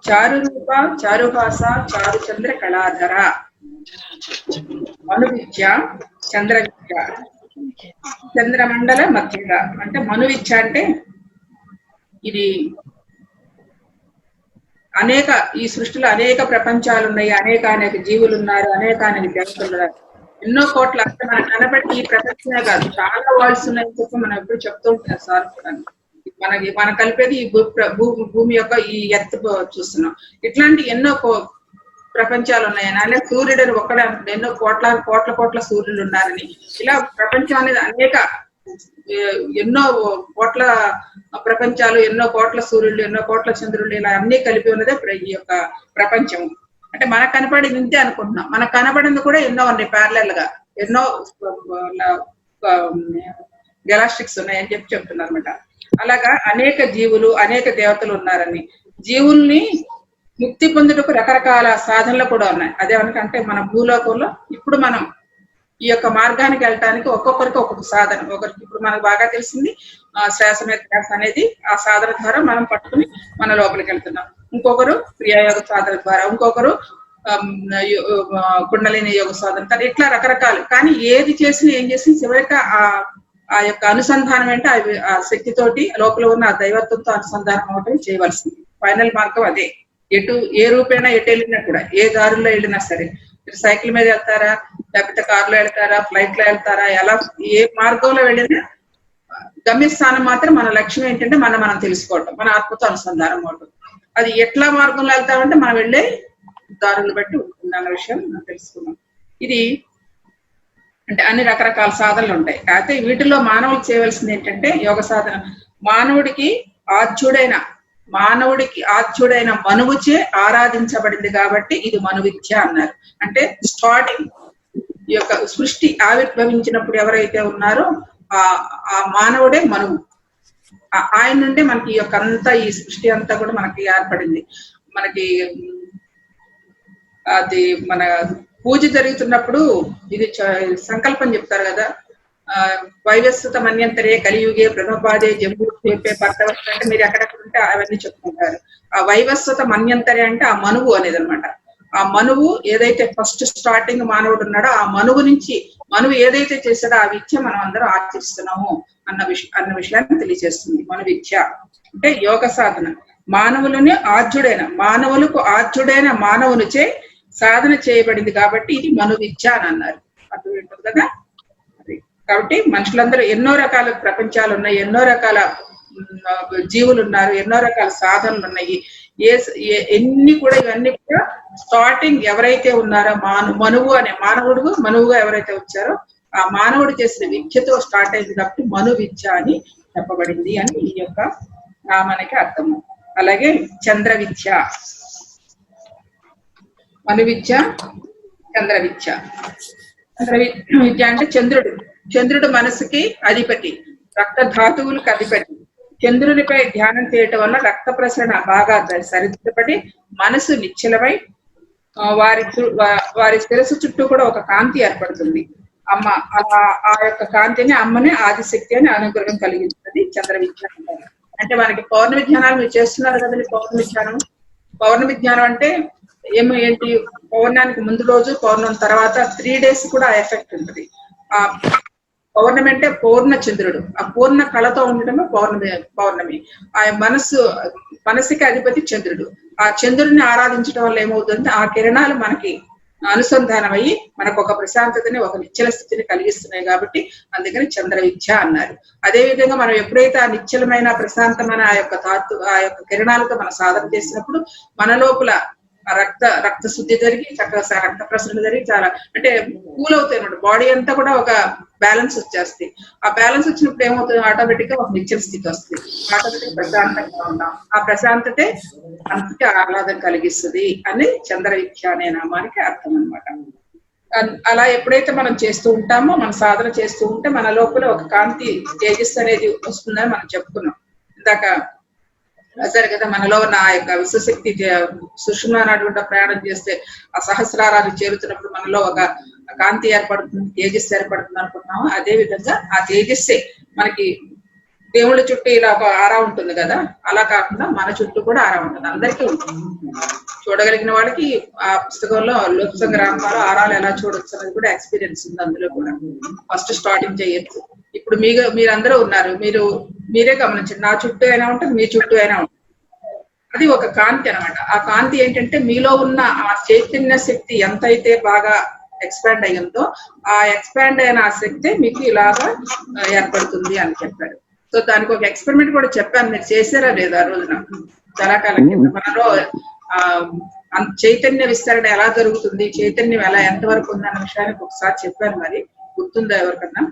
చారు రూప, చారుభాష, చారు చంద్ర కళాధర. మనువిద్య, చంద్రవిద్య, చంద్రమండల మధ్యగా అంటే మనువిద్య అంటే ఇది ఈ సృష్టిలో అనేక ప్రపంచాలు ఉన్నాయి, అనేక జీవులు ఉన్నారు, అనేక దేవతలు ఉన్నారు, ఎన్నో కోట్ల. అంటే మనకు కనబడి ఈ ప్రపంచమే కాదు, చాలా వరల్డ్స్ ఉన్నాయని చెప్పి మనం ఎప్పుడు చెప్తూ ఉంటాం సార్. మనం కలిపేది ఈ భూమి యొక్క ఈ ఎత్తు చూస్తున్నాం. ఇట్లాంటి ఎన్నో ప్రపంచాలు ఉన్నాయని, అలాగే సూర్యుడు ఒక్కడే ఎన్నో కోట్ల సూర్యులు ఉన్నారని, ఇలా ప్రపంచం అనేది ఎన్నో కోట్ల ప్రపంచాలు, ఎన్నో కోట్ల సూర్యులు, ఎన్నో కోట్ల చంద్రులు, ఇలా అన్ని కలిపి ఉన్నదే ఈ యొక్క ప్రపంచం. అంటే మనకు కనపడింది ఇంతే అనుకుంటున్నాం, మనకు కనపడింది కూడా ఎన్నో ఉన్నాయి, ప్యారలల్ గా ఎన్నో గెలాస్టిక్స్ ఉన్నాయని చెప్తున్నారు అనమాట. అలాగా అనేక జీవులు, అనేక దేవతలు ఉన్నారని, జీవుల్ని ముక్తి పొందుటకు రకరకాల సాధనలు కూడా ఉన్నాయి. అదేమనంటే మన భూలోకంలో ఇప్పుడు మనం ఈ యొక్క మార్గానికి వెళ్ళటానికి ఒక్కొక్కరికి ఒక్కొక్క సాధన. ఒకరికి ఇప్పుడు మనకు బాగా తెలిసింది శ్వాస మీద ధ్యాస అనేది, ఆ సాధన ద్వారా మనం పట్టుకుని మన లోపలికి వెళ్తున్నాం. ఇంకొకరు క్రియాయోగ సాధన ద్వారా, ఇంకొకరు కుండలిని యోగ సాధన, ఇట్లా రకరకాలు. కానీ ఏది చేసినా ఏం చేసినా చివరికి ఆ యొక్క అనుసంధానం అంటే ఆ శక్తితోటి లోపల ఉన్న ఆ దైవత్వంతో అనుసంధానం అవటం చేయవలసింది. ఫైనల్ మార్గం అదే. ఏ రూపైనా ఎటు వెళ్ళినా కూడా, ఏ దారుల్లో వెళ్ళినా సరే, మీరు సైకిల్ మీద వెళ్తారా, లేకపోతే కారులో వెళ్తారా, ఫ్లైట్ లో వెళ్తారా, ఎలా ఏ మార్గంలో వెళ్ళినా గమ్యస్థానం మాత్రం మన లక్ష్యం ఏంటంటే మనం తెలుసుకోవటం, మన ఆత్మతో అనుసంధానం అవటం. అది ఎట్లా మార్గంలో వెళ్తామంటే మనం వెళ్ళే దారులు బట్టి ఉంటుంది అన్న విషయం మనం తెలుసుకున్నాం. ఇది అంటే అన్ని రకరకాల సాధనలు ఉంటాయి. అయితే వీటిలో మానవులు చేయవలసింది ఏంటంటే యోగ సాధన. మానవుడికి ఆద్యుడైన మనువుచే ఆరాధించబడింది కాబట్టి ఇది మనువిద్య అన్నారు. అంటే స్టార్టింగ్ ఈ యొక్క సృష్టి ఆవిర్భవించినప్పుడు ఎవరైతే ఉన్నారో ఆ మానవుడే మనువు. ఆయన నుండి మనకి ఈ యొక్క అంతా ఈ సృష్టి అంతా కూడా మనకి ఏర్పడింది. మనకి అది మన పూజ జరుగుతున్నప్పుడు ఇది సంకల్పం చెప్తారు కదా, వైవస్వత మన్యంతరే కలియుగే బ్రహ్మపాదే జంబు పట్టవస్త అంటే మీరు ఎక్కడెక్కడ ఉంటే అవన్నీ చెప్పుకుంటారు. ఆ వైవస్వత మన్యంతరే అంటే ఆ మనువు అనేది అనమాట. ఆ మనువు ఏదైతే ఫస్ట్ స్టార్టింగ్ మానవుడు ఉన్నాడో ఆ మనువు నుంచి మనువు ఏదైతే చేశాడో ఆ విద్య మనం అందరం ఆచరిస్తున్నాము అన్న విషయాన్ని తెలియజేస్తుంది. మన విద్య అంటే యోగ సాధన. మానవులని మానవులకు ఆద్యుడైన మానవునిచే సాధన చేయబడింది కాబట్టి ఇది మను విద్య అని అన్నారు. అర్థమవుతుంది కదా. కాబట్టి మనుషులందరూ ఎన్నో రకాల ప్రపంచాలు ఉన్నాయి, ఎన్నో రకాల జీవులు ఉన్నారు, ఎన్నో రకాల సాధనలు ఉన్నాయి. ఎన్ని కూడా ఇవన్నీ కూడా స్టార్టింగ్ ఎవరైతే ఉన్నారో మనువుగా ఎవరైతే వచ్చారో ఆ మానవుడు చేసిన విద్యతో స్టార్ట్ అయింది కాబట్టి మను విద్య అని చెప్పబడింది అని ఈ యొక్క నామానికి అర్థము. అలాగే చంద్ర విద్య, మను విద్య, చంద్ర విద్య. చంద్ర విద్య అంటే చంద్రుడు మనసుకి అధిపతి, రక్త ధాతువులకు అధిపతి. చంద్రునిపై ధ్యానం చేయటం వల్ల రక్త ప్రసరణ బాగా సరిదిద్దపడి మనసు నిశ్చలమై వారి శిరస్సు చుట్టూ కూడా ఒక కాంతి ఏర్పడుతుంది. అమ్మ ఆ యొక్క కాంతిని అమ్మని ఆదిశక్తి అని అనుగ్రహం కలిగిస్తుంది చంద్ర విజ్ఞానం. అంటే మనకి పౌర్ణమి ధ్యానాలు మీరు చేస్తున్నారు కదండి. పౌర్ణమి ధ్యానం అంటే ఏంటి, పౌర్ణానికి ముందు రోజు, పౌర్ణం తర్వాత 3 days కూడా ఆ ఎఫెక్ట్ ఉంటుంది. ఆ పౌర్ణమి అంటే పూర్ణ చంద్రుడు, ఆ పూర్ణ కళతో ఉండడమే పౌర్ణమి. ఆ మనసుకి అధిపతి చంద్రుడు. ఆ చంద్రుడిని ఆరాధించడం వల్ల ఏమవుతుంది, ఆ కిరణాలు మనకి అనుసంధానం అయ్యి మనకు ఒక ప్రశాంతతని, ఒక నిశ్చల స్థితిని కలిగిస్తున్నాయి. కాబట్టి అందుకని చంద్ర విద్య అన్నారు. అదే విధంగా మనం ఎప్పుడైతే ఆ నిశ్చలమైన ప్రశాంతమైన ఆ యొక్క కిరణాలతో మనం సాధన చేసినప్పుడు మన లోపల రక్త శుద్ధి జరిగి చక్కగా రక్త ప్రసరణ జరిగి చాలా అంటే కూల్ అవుతాయి అన్నమాట. బాడీ అంతా కూడా ఒక బ్యాలెన్స్ వచ్చేస్తుంది. ఆ బ్యాలెన్స్ వచ్చినప్పుడు ఏమవుతుంది, ఆటోమేటిక్ గా ఒక నిశ్చల స్థితి వస్తుంది. ఆటోమేటిక్ ప్రశాంతంగా ఉంటాం. ఆ ప్రశాంతతే అంతకి ఆహ్లాదం కలిగిస్తుంది అని చంద్ర విద్య అనే నామానికి అర్థం అనమాట. అలా ఎప్పుడైతే మనం చేస్తూ ఉంటామో, మన సాధన చేస్తూ ఉంటే మన లోపల ఒక కాంతి తేజస్సు అనేది వస్తుందని మనం చెప్పుకున్నాం ఇందాక. సరే కదా, మనలో ఉన్న ఆ యొక్క విశ్వశక్తి సుషుమ్నా నాడి ప్రయాణం చేస్తే ఆ సహస్రారాలు చేరుతున్నప్పుడు మనలో ఒక కాంతి ఏర్పడుతుంది, తేజస్సు ఏర్పడుతుంది అనుకుంటున్నాము. అదే విధంగా ఆ తేజస్సే మనకి దేవుళ్ళ చుట్టూ ఇలా ఒక ఆరా ఉంటుంది కదా, అలా కాకుండా మన చుట్టూ కూడా ఆరా ఉంటుంది, అందరికీ ఉంటుంది. చూడగలిగిన వాళ్ళకి ఆ పుస్తకంలో లోక్ సంగ్రామాలు ఆరాలు ఎలా చూడొచ్చు అనేది కూడా ఎక్స్పీరియన్స్ ఉంది. అందులో కూడా ఫస్ట్ స్టార్టింగ్ చేయొచ్చు. ఇప్పుడు మీరందరూ ఉన్నారు, మీరే గమనించండి. నా చుట్టూ అయినా ఉంటుంది, మీ చుట్టూ అయినా ఉంటుంది. అది ఒక కాంతి అనమాట. ఆ కాంతి ఏంటంటే మీలో ఉన్న ఆ చైతన్య శక్తి ఎంతైతే బాగా ఎక్స్పాండ్ అయ్యిందో ఆ ఎక్స్పాండ్ అయిన ఆ శక్తి మీకు ఇలాగా ఏర్పడుతుంది అని చెప్పారు. సో దానికి ఒక ఎక్స్పెరిమెంట్ కూడా చెప్పాను, మీరు చేశారా లేదా ఆ రోజున చాలా కాలం కింద. మనలో చైతన్య విస్తరణ ఎలా జరుగుతుంది, చైతన్యం ఎలా ఎంతవరకు ఉందన్న విషయానికి ఒకసారి చెప్పాను. మరి గుర్తుందా ఎవరికన్నా?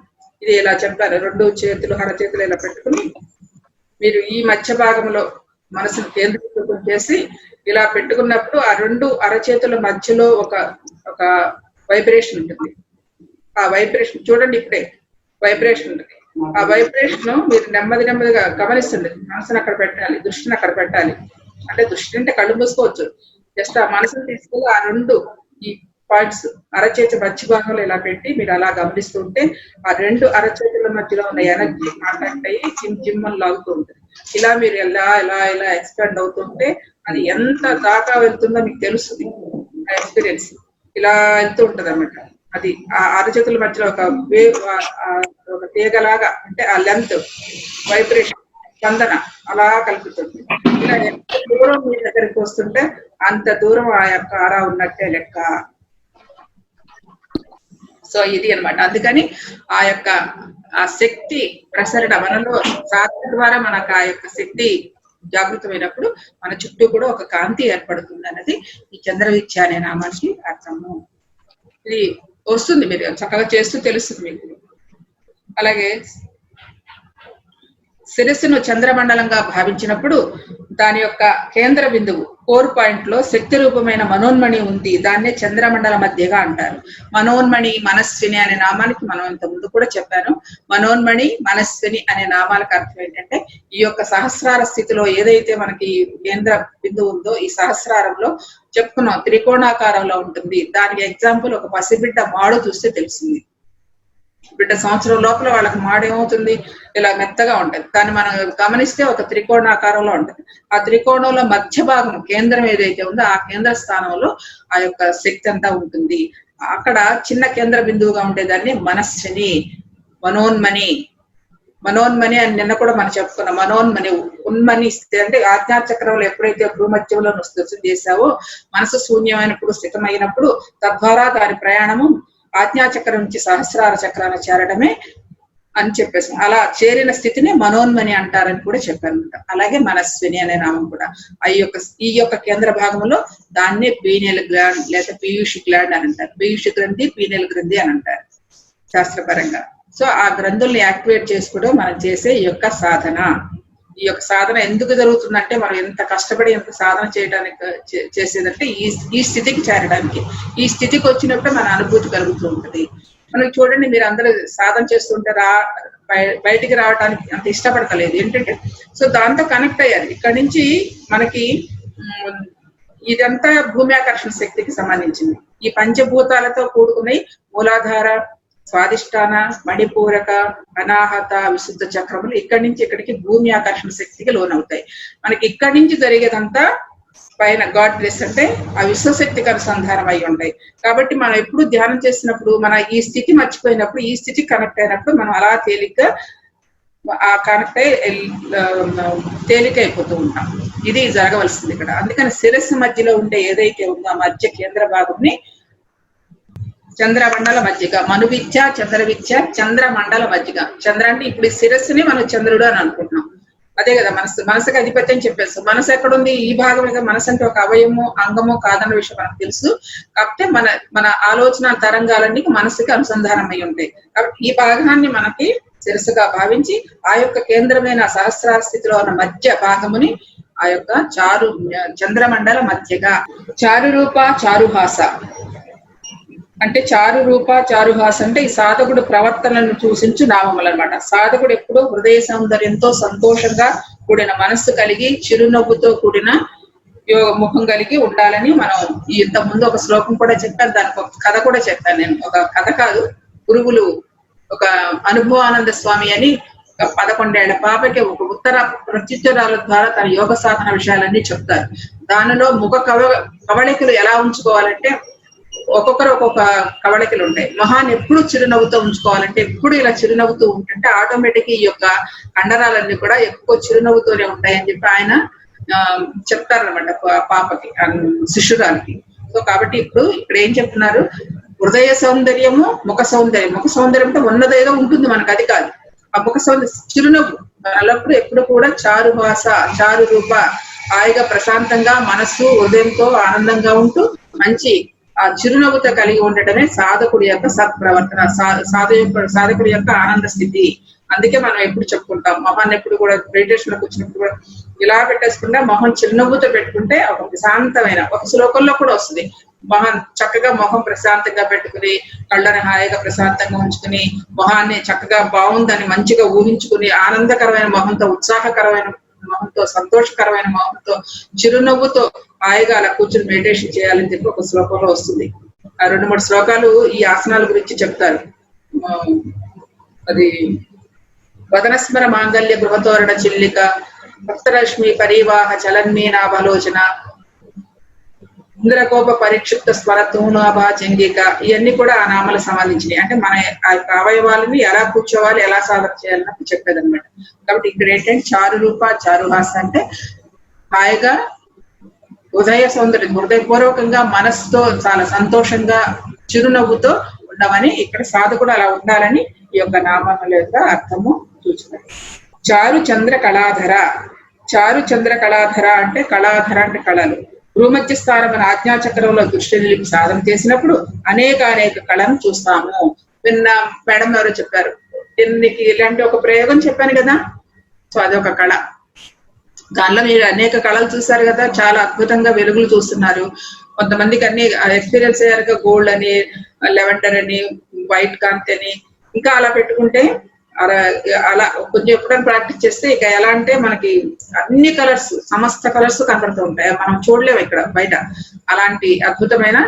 ఇది ఇలా చెప్పారు, 2 చేతులు అరచేతులు ఇలా పెట్టుకుని మీరు ఈ మధ్య భాగంలో మనసును కేంద్రీకృతం చేసి ఇలా పెట్టుకున్నప్పుడు ఆ 2 అరచేతుల మధ్యలో ఒక వైబ్రేషన్ ఉంటుంది. ఆ వైబ్రేషన్ చూడండి, ఇప్పుడే వైబ్రేషన్ ఉంటుంది. ఆ వైబ్రేషన్ మీరు నెమ్మదిగా గమనిస్తుంది. మనసును అక్కడ పెట్టాలి, దృష్టిని అక్కడ పెట్టాలి. అంటే దృష్టి అంటే కళ్ళు మూసుకోవచ్చు. జస్ట్ ఆ మనసును తీసుకెళ్ళి ఆ 2 ఈ పాయింట్స్ అరచేతి మధ్య భాగంలో ఇలా పెట్టి మీరు అలా గమనిస్తూ ఉంటే ఆ 2 అరచేతుల మధ్యలో ఉన్న ఎనర్జీ కాంటాక్ట్ అయ్యి జిమ్ అని లాగుతూ ఉంటుంది. ఇలా మీరు ఎలా ఎక్స్పాండ్ అవుతుంటే అది ఎంత దాకా వెళ్తుందో మీకు తెలుస్తుంది. ఆ ఎక్స్పీరియన్స్ ఇలా వెళ్తూ ఉంటది అన్నమాట. అది ఆ అరచేతుల మధ్యలో ఒక తీగలాగా, అంటే ఆ లెంత్ వైబ్రేషన్ స్పందన అలా కలుపుతుంది. ఇలా ఎంత దూరం మీ దగ్గరికి వస్తుంటే అంత దూరం ఆ యొక్క ఆరా ఉన్నట్టే లెక్క. సో ఇది అనమాట. అందుకని ఆ యొక్క ఆ శక్తి ప్రసరణ మనలో సాధన ద్వారా మనకు ఆ యొక్క శక్తి జాగృతమైనప్పుడు మన చుట్టూ కూడా ఒక కాంతి ఏర్పడుతుంది అన్నది ఈ చంద్ర విద్య అనే నామానికి అర్థము. ఇది వస్తుంది, మీరు చక్కగా చేస్తూ తెలుస్తుంది మీకు. అలాగే శిరస్సును చంద్రమండలంగా భావించినప్పుడు దాని యొక్క కేంద్ర బిందువు 4 పాయింట్ లో శక్తి రూపమైన మనోన్మణి ఉంది. దాన్నే చంద్రమండల మధ్యగా అంటారు. మనోన్మణి, మనస్విని అనే నామానికి మనం ఇంత ముందు కూడా చెప్పాను. మనోన్మణి, మనస్విని అనే నామాలకు అర్థం ఏంటంటే ఈ యొక్క సహస్రార స్థితిలో ఏదైతే మనకి కేంద్ర బిందువు ఉందో ఈ సహస్రారంలో చెప్పుకున్నాం త్రికోణాకారంలో ఉంటుంది. దానికి ఎగ్జాంపుల్ ఒక పసిబిడ్డ మాడు చూస్తే తెలిసింది. బిడ్డ సంవత్సరం లోపల వాళ్ళకి మాడేమవుతుంది, ఇలా మెత్తగా ఉంటది. దాన్ని మనం గమనిస్తే ఒక త్రికోణాకారంలో ఉంటది. ఆ త్రికోణంలో మధ్య భాగం కేంద్రం ఏదైతే ఉందో ఆ కేంద్ర స్థానంలో ఆ యొక్క శక్తి అంతా ఉంటుంది. అక్కడ చిన్న కేంద్ర బిందువుగా ఉండేదాన్ని మనస్సుని, మనోన్మని అని నిన్న కూడా మనం చెప్పుకున్నాం. మనోన్మని, ఉన్మని అంటే ఆజ్ఞాచక్రంలో ఎప్పుడైతే భూమధ్యంలో స్థితం చేశావో మనసు శూన్యమైనప్పుడు, స్థితమైనప్పుడు తద్వారా దాని ప్రయాణము ఆజ్ఞాచక్రం నుంచి సహస్రార చక్రాన్ని చేరడమే అని చెప్పేసి అలా చేరిన స్థితిని మనోన్మని అంటారని కూడా చెప్పారనమాట. అలాగే మనస్విని అనే నామం కూడా ఈ యొక్క కేంద్ర భాగంలో దాన్నే పీనియల్ గ్లాండ్ లేదా పీయూష్ గ్లాండ్ అని అంటారు. పీయూష్ గ్రంథి, పీనియల్ గ్రంథి అని అంటారు శాస్త్రపరంగా. సో ఆ గ్రంథుల్ని యాక్టివేట్ చేసుకోవడం మనం చేసే ఈ యొక్క సాధన. ఈ యొక్క సాధన ఎందుకు జరుగుతుందంటే మనం ఎంత కష్టపడి ఎంత సాధన చేయడానికి చేసేదంటే ఈ స్థితికి చేరడానికి. ఈ స్థితికి వచ్చినప్పుడు మన అనుభూతి కలుగుతూ ఉంటుంది. మనకి చూడండి, మీరు అందరూ సాధన చేస్తుంటే బయటికి రావడానికి అంత ఇష్టపడతలేదు. ఏంటంటే సో దాంతో కనెక్ట్ అయ్యారు. ఇక్కడ నుంచి మనకి ఇదంతా భూమి ఆకర్షణ శక్తికి సంబంధించింది. ఈ పంచభూతాలతో కూడుకుని మూలాధార, స్వాదిష్టాన, మణిపూరక, అనాహత, విశుద్ధ చక్రములు ఇక్కడి నుంచి ఇక్కడికి భూమి ఆకర్షణ శక్తికి లోనవుతాయి. మనకి ఇక్కడి నుంచి జరిగేదంతా పైన గాడ్ బ్లెస్ అంటే ఆ విశ్వశక్తికి అనుసంధానం అయి ఉంటాయి. కాబట్టి మనం ఎప్పుడు ధ్యానం చేసినప్పుడు మన ఈ స్థితి మర్చిపోయినప్పుడు ఈ స్థితికి కనెక్ట్ అయినప్పుడు మనం అలా తేలిక అయిపోతూ ఉంటాం. ఇది జరగవలసింది ఇక్కడ. అందుకని శిరస్సు మధ్యలో ఉండే ఏదైతే ఉందో ఆ మధ్య కేంద్ర భాగంని చంద్రమండల మధ్యగా, మనువిద్య, చంద్రవిద్య, చంద్రమండల మధ్యగా. చంద్ర అంటే ఇప్పుడు ఈ శిరస్సుని మనం చంద్రుడు అని అనుకుంటున్నాం. అదే కదా మనసుకి అధిపత్యం చెప్పేస్తాం. మనసు ఎక్కడుంది? ఈ భాగం మీద. మనసు అంటే ఒక అవయము, అంగము కాదన్న విషయం మనకు తెలుసు. కాకపోతే మన ఆలోచన తరంగాలన్నీ మనసుకి అనుసంధానం అయి ఉంటాయి. కాబట్టి ఈ భాగాన్ని మనకి శిరస్సుగా భావించి ఆ యొక్క కేంద్రమైన సహస్రార స్థితిలో ఉన్న మధ్య భాగముని ఆ యొక్క చంద్రమండల మధ్యగా. చారు రూప చారుహాస అంటే చారు రూప చారుహాస అంటే ఈ సాధకుడు ప్రవర్తనను సూచించు నామములు అనమాట. సాధకుడు ఎప్పుడూ హృదయ సౌందర్యంతో సంతోషంగా కూడిన మనస్సు కలిగి చిరునవ్వుతో కూడిన ముఖం కలిగి ఉండాలని మనం ఇంత ముందు ఒక శ్లోకం కూడా చెప్పాను. దానికి ఒక కథ కూడా చెప్పాను నేను. ఒక కథ కాదు, గురువులు ఒక అనుభవానంద స్వామి అని 11 ఏళ్ల పాపకి ఒక ఉత్తర ప్రత్యుత్తరాల ద్వారా తన యోగ సాధన విషయాలన్నీ చెప్తారు. దానిలో ముఖ కవళికలు ఎలా ఉంచుకోవాలంటే ఒక్కొక్కరు ఒక్కొక్క కవళికలు ఉంటాయి. మొహాన్ని ఎప్పుడు చిరునవ్వుతో ఉంచుకోవాలంటే ఎప్పుడు ఇలా చిరునవ్వుతూ ఉంటుంటే ఆటోమేటిక్ ఈ యొక్క కండరాలన్నీ కూడా ఎక్కువ చిరునవ్వుతోనే ఉంటాయని చెప్పి ఆయన చెప్తారనమాట పాపకి, శిష్యురాలకి. సో కాబట్టి ఇప్పుడు ఇక్కడ ఏం చెప్తున్నారు, హృదయ సౌందర్యము, ముఖ సౌందర్యం. ముఖ సౌందర్యం అంటే ఉన్నదేదో ఉంటుంది మనకు, అది కాదు. ఆ ముఖ సౌందర్యం చిరునవ్వు అల్లప్పుడు ఎప్పుడు కూడా చారు భాష, చారు రూప, హాయిగా ప్రశాంతంగా మనస్సు హృదయంతో ఆనందంగా ఉంటూ మంచి ఆ చిరునవ్వుతో కలిగి ఉండటమే సాధకుడి యొక్క సత్ప్రవర్తన, సాధకుడి యొక్క ఆనంద స్థితి. అందుకే మనం ఎప్పుడు చెప్పుకుంటాం, మొహాన్ని ఎప్పుడు కూడా మెడిటేషన్ లోకి వచ్చినప్పుడు కూడా ఇలా పెట్టేసుకుంటే మొహం చిరునవ్వుతో పెట్టుకుంటే ఒక ప్రశాంతమైన, ఒక శ్లోకంలో కూడా వస్తుంది, చక్కగా మొహం ప్రశాంతంగా పెట్టుకుని కళ్ళని హాయిగా ప్రశాంతంగా ఉంచుకుని మొహాన్ని చక్కగా బాగుందని మంచిగా ఊహించుకుని ఆనందకరమైన మొహంతో, ఉత్సాహకరమైన మొహంతో, సంతోషకరమైన మొహంతో, చిరునవ్వుతో హాయిగా అలా కూర్చుని మెడిటేషన్ చేయాలని చెప్పి ఒక శ్లోకంలో వస్తుంది. ఆ 2-3 శ్లోకాలు ఈ ఆసనాల గురించి చెప్తారు. అది వదనస్మర మాంగళ్య గృహతోరణ చిల్లిక, భక్తరశ్మి పరివాహ చలన్మీనాభలోచన, ఇంద్రకోప పరిక్షిప్త స్వర తూణాభా చెంగిక, ఇవన్నీ కూడా ఆ నామాలకు సంబంధించినవి. అంటే మన ఆ యొక్క అవయవాలని ఎలా కూర్చోవాలి, ఎలా సాధన చేయాలన్నట్టు చెప్పేదన్నమాట. కాబట్టి ఇక్కడ ఏంటంటే చారు రూప చారుహాస అంటే హాయిగా హృదయ సౌందర్యం, హృదయపూర్వకంగా మనస్సుతో చాలా సంతోషంగా చిరునవ్వుతో ఉండమని, ఇక్కడ సాధకుడు అలా ఉండాలని ఈ యొక్క నామముల యొక్క అర్థము సూచిస్తారు. చారు చంద్ర కళాధర. చారు చంద్ర కళాధర అంటే కళాధర అంటే కళలు. భూమధ్య స్థానమైన ఆజ్ఞాచక్రంలో దృష్టి నిలిపి సాధన చేసినప్పుడు అనేక కళను చూస్తాము. నిన్న మేడం ఎవరో చెప్పారు, దీనికి ఇలాంటి ఒక ప్రయోగం చెప్పాను కదా, సో అదొక కళ. దానిలో మీరు అనేక కళలు చూసారు కదా, చాలా అద్భుతంగా వెలుగులు చూస్తున్నారు. కొంతమందికి అన్ని ఎక్స్పీరియన్స్ అయ్యారుగా, గోల్డ్ అని, లెవెండర్ అని, వైట్ కాంతి అని, ఇంకా అలా పెట్టుకుంటే అలా అలా కొంచెం ఎప్పుడైనా ప్రాక్టీస్ చేస్తే ఇక ఎలా అంటే మనకి అన్ని కలర్స్, సమస్త కలర్స్ కనపడుతూ ఉంటాయి, మనం చూడలేము ఇక్కడ బయట. అలాంటి అద్భుతమైన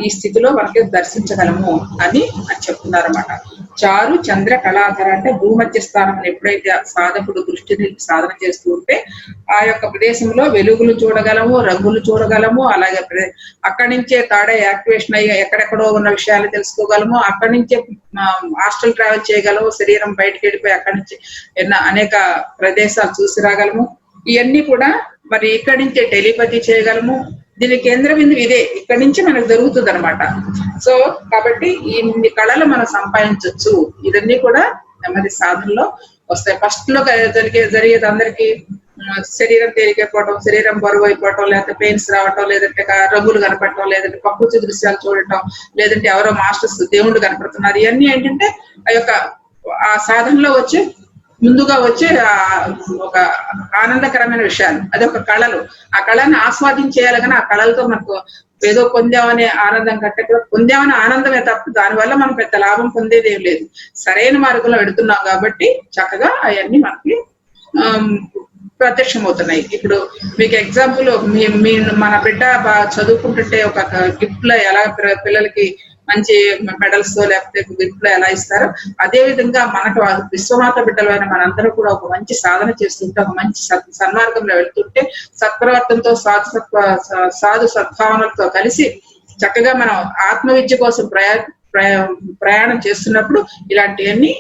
ఈ స్థితిలో మనకి దర్శించగలము అని చెప్తున్నారన్నమాట. చారు చంద్ర కళాధర అంటే భూమధ్య స్థానం ఎప్పుడైతే సాధకుడు దృష్టిని సాధన చేస్తూ ఉంటే ఆ యొక్క ప్రదేశంలో వెలుగులు చూడగలము, రంగులు చూడగలము, అలాగే అక్కడి నుంచే తాడే యాక్టివేషన్ అయ్యి ఎక్కడెక్కడో ఉన్న విషయాలు తెలుసుకోగలము, అక్కడి నుంచే హాస్టల్ ట్రావెల్ చేయగలము, శరీరం బయటకు వెళ్ళిపోయి అక్కడి నుంచి అనేక ప్రదేశాలు చూసి రాగలము. ఇవన్నీ కూడా మరి ఇక్కడి నుంచే టెలిపతి చేయగలము. దీని కేంద్ర బిందువు ఇదే, ఇక్కడి నుంచి మనకు జరుగుతుంది అనమాట. సో కాబట్టి ఇన్ని కళలు మనం సంపాదించవచ్చు. ఇవన్నీ కూడా నెమ్మది సాధనలో వస్తాయి. ఫస్ట్ లో జరిగేది అందరికి శరీరం తేలికైపోవటం, శరీరం బరువు అయిపోవటం, లేకపోతే పెయిన్స్ రావటం, లేదంటే రంగులు కనపడటం, లేదంటే ప్రకృతి దృశ్యాలు చూడటం, లేదంటే ఎవరో మాస్టర్స్ దేవుళ్ళు కనపడుతున్నారు. ఇవన్నీ ఏంటంటే ఆ యొక్క ఆ సాధనలో వచ్చే ముందుగా వచ్చే ఒక ఆనందకరమైన విషయాలు. అది ఒక కళలు. ఆ కళని ఆస్వాదించేయాలి, కానీ ఆ కళలతో మనకు ఏదో పొందామనే ఆనందం కంటే కూడా పొందామనే ఆనందమే తప్ప దానివల్ల మనం పెద్ద లాభం పొందేది ఏం లేదు. సరైన మార్గంలో వెడుతున్నాం కాబట్టి చక్కగా అవన్నీ మనకి ప్రత్యక్షమవుతున్నాయి. ఇప్పుడు మీకు ఎగ్జాంపుల్, మన బిడ్డ బాగా చదువుకుంటుంటే ఒక గిఫ్ట్ లో ఎలా పిల్లలకి మంచి మెడల్స్ లేకపోతే గిఫ్ట్ లో ఎలా ఇస్తారో, అదే విధంగా మనకు విశ్వమాత బిడ్డలైన మనందరూ కూడా ఒక మంచి సాధన చేస్తుంటే, ఒక మంచి సన్మార్గంలో వెళ్తుంటే, సత్ప్రవర్తనతో సాధు సద్భావనలతో కలిసి చక్కగా మనం ఆత్మ విద్య కోసం ప్రయాణం చేస్తున్నప్పుడు ఇలాంటివన్నీ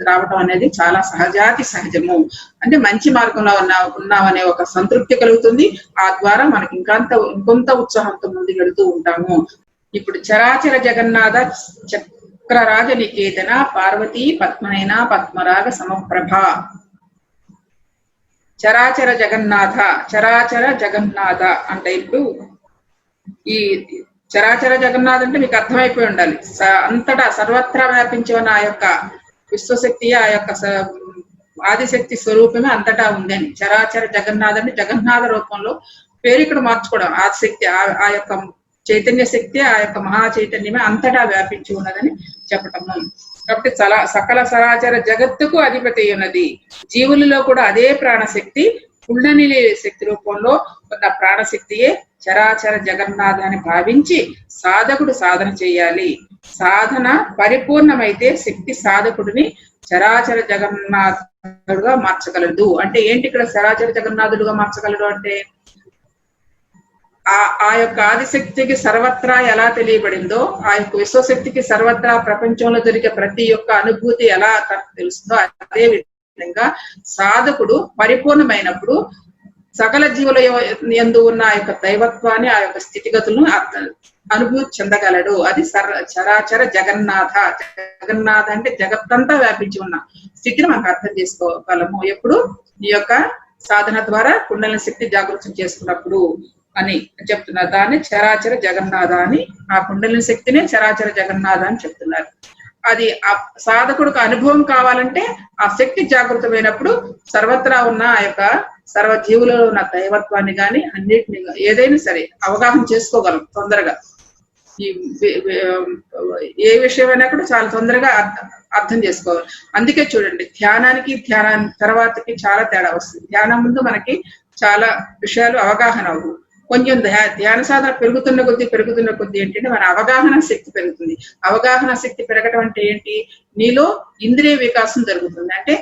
రావటం అనేది చాలా సహజాతి సహజము. అంటే మంచి మార్గంలో ఉన్నామనే ఒక సంతృప్తి కలుగుతుంది. ఆ ద్వారా మనకి ఇంకొంత ఉత్సాహంతో ముందుకు వెళుతూ ఉంటాము. ఇప్పుడు చరాచర జగన్నాథ చక్రరాజ నికేతన పార్వతీ పద్మనైన పద్మరాగ సమప్రభ. చరాచర జగన్నాథ, చరాచర జగన్నాథ అంటే ఇప్పుడు ఈ చరాచర జగన్నాథ్ అంటే మీకు అర్థమైపోయి ఉండాలి. అంతటా సర్వత్రా వ్యాపించి ఉన్న ఆ యొక్క విశ్వశక్తి, ఆ యొక్క ఆదిశక్తి స్వరూపమే అంతటా ఉందని. చరాచర జగన్నాథ్ అంటే జగన్నాథ రూపంలో పేరు ఇక్కడ మార్చుకోవడం. ఆదిశక్తి ఆ యొక్క చైతన్య శక్తి, ఆ యొక్క మహా చైతన్యమే అంతటా వ్యాపించి ఉన్నదని చెప్పటము. కాబట్టి సకల సరాచర జగత్తుకు అధిపతి ఉన్నది. జీవులలో కూడా అదే ప్రాణశక్తి, కుండలిని శక్తి రూపంలో ఉన్న ప్రాణశక్తియే చరాచర జగన్నాథ అని భావించి సాధకుడు సాధన చేయాలి. సాధన పరిపూర్ణమైతే శక్తి సాధకుడిని చరాచర జగన్నాథుడుగా మార్చగలదు. అంటే ఏంటి ఇక్కడ చరాచర జగన్నాథుడుగా మార్చగలడు అంటే, ఆ యొక్క ఆదిశక్తికి సర్వత్రా ఎలా తెలియబడిందో, ఆ యొక్క విశ్వశక్తికి సర్వత్రా ప్రపంచంలో జరిగే ప్రతి ఒక్క అనుభూతి ఎలా తెలుస్తుందో, అదే విధంగా సాధకుడు పరిపూర్ణమైనప్పుడు సకల జీవుల యందు ఉన్న ఆ యొక్క దైవత్వాన్ని, ఆ యొక్క స్థితిగతులను అనుభూతి చెందగలడు. అది చరాచర జగన్నాథ. జగన్నాథ అంటే జగత్తంతా వ్యాపించి ఉన్న స్థితిని మనకు అర్థం చేసుకోగలము ఎప్పుడు ఈ యొక్క సాధన ద్వారా కుండలిని శక్తి జాగృతం చేసుకున్నప్పుడు అని చెప్తున్నారు. దాన్ని చరాచర జగన్నాథ అని, ఆ కుండలిని శక్తినే చరాచర జగన్నాథ అని చెప్తున్నారు. అది ఆ సాధకుడికి అనుభవం కావాలంటే ఆ శక్తి జాగృతమైనప్పుడు సర్వత్రా ఉన్న ఆ యొక్క సర్వ జీవులలో ఉన్న దైవత్వాన్ని కానీ అన్నిటిని ఏదైనా సరే అవగాహన చేసుకోగలం తొందరగా. ఏ విషయమైనా కూడా చాలా తొందరగా అర్థం చేసుకోవాలి. అందుకే చూడండి, ధ్యానానికి తర్వాతకి చాలా తేడా వస్తుంది. ధ్యానం ముందు మనకి చాలా విషయాలు అవగాహన అవ్వవు. కొంచెం ధ్యాన సాధన పెరుగుతున్న కొద్దీ ఏంటంటే మన అవగాహన శక్తి పెరుగుతుంది. అవగాహన శక్తి పెరగడం అంటే ఏంటి, నీలో ఇంద్రియ వికాసం జరుగుతుంది, అంటే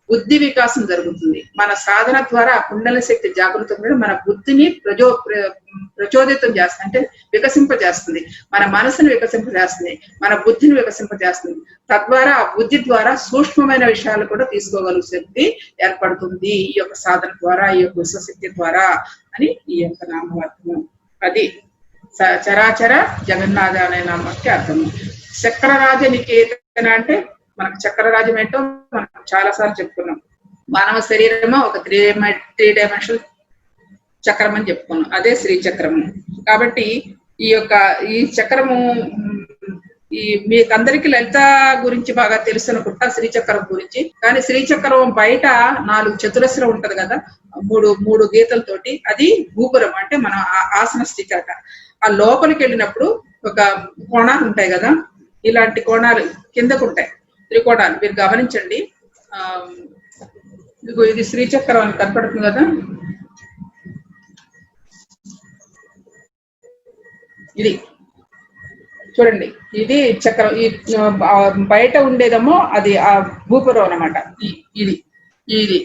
బుద్ధి వికాసం జరుగుతుంది. మన సాధన ద్వారా ఆ కుండలిని శక్తి జాగృతం మన బుద్ధిని ప్రచోదితం చేస్తుంది, అంటే వికసింపజేస్తుంది. మన మనసును వికసింపజేస్తుంది, మన బుద్ధిని వికసింపజేస్తుంది. తద్వారా ఆ బుద్ధి ద్వారా సూక్ష్మమైన విషయాలు కూడా తీసుకోగలిగే శక్తి ఏర్పడుతుంది ఈ యొక్క సాధన ద్వారా, ఈ యొక్క విశ్వశక్తి ద్వారా అని ఈ యొక్క నామవాక్యము. అది చరాచర జగన్నాథ అనే నామకి అర్థము. చక్రరాజ నికేతన అంటే మనకు చక్రరాజ్యం ఏంటో మనం చాలా సార్లు చెప్పుకున్నాం. మానవ శరీరము ఒక 3 డైమెన్షనల్ చక్రం అని చెప్పుకున్నాం, అదే శ్రీ చక్రము. కాబట్టి ఈ చక్రము ఈ మీకందరికి లలిత గురించి బాగా తెలుసు అనుకుంటా, శ్రీచక్రం గురించి. కానీ శ్రీచక్రం బయట 4 చతురస్రం ఉంటది కదా, మూడు గీతలతోటి, అది గోపురం అంటే మన ఆసన స్థితి అట. ఆ లోపలికి వెళ్ళినప్పుడు ఒక కోణాలు ఉంటాయి కదా, ఇలాంటి కోణాలు కిందకు ఉంటాయి, త్రికోణాలు. మీరు గమనించండి. ఇది శ్రీచక్రం అని కనపడుతుంది కదా, ఇది చూడండి, ఇది చక్రం. ఈ బయట ఉండేదేమో అది ఆ భూపురం అన్నమాట. ఇది ఇది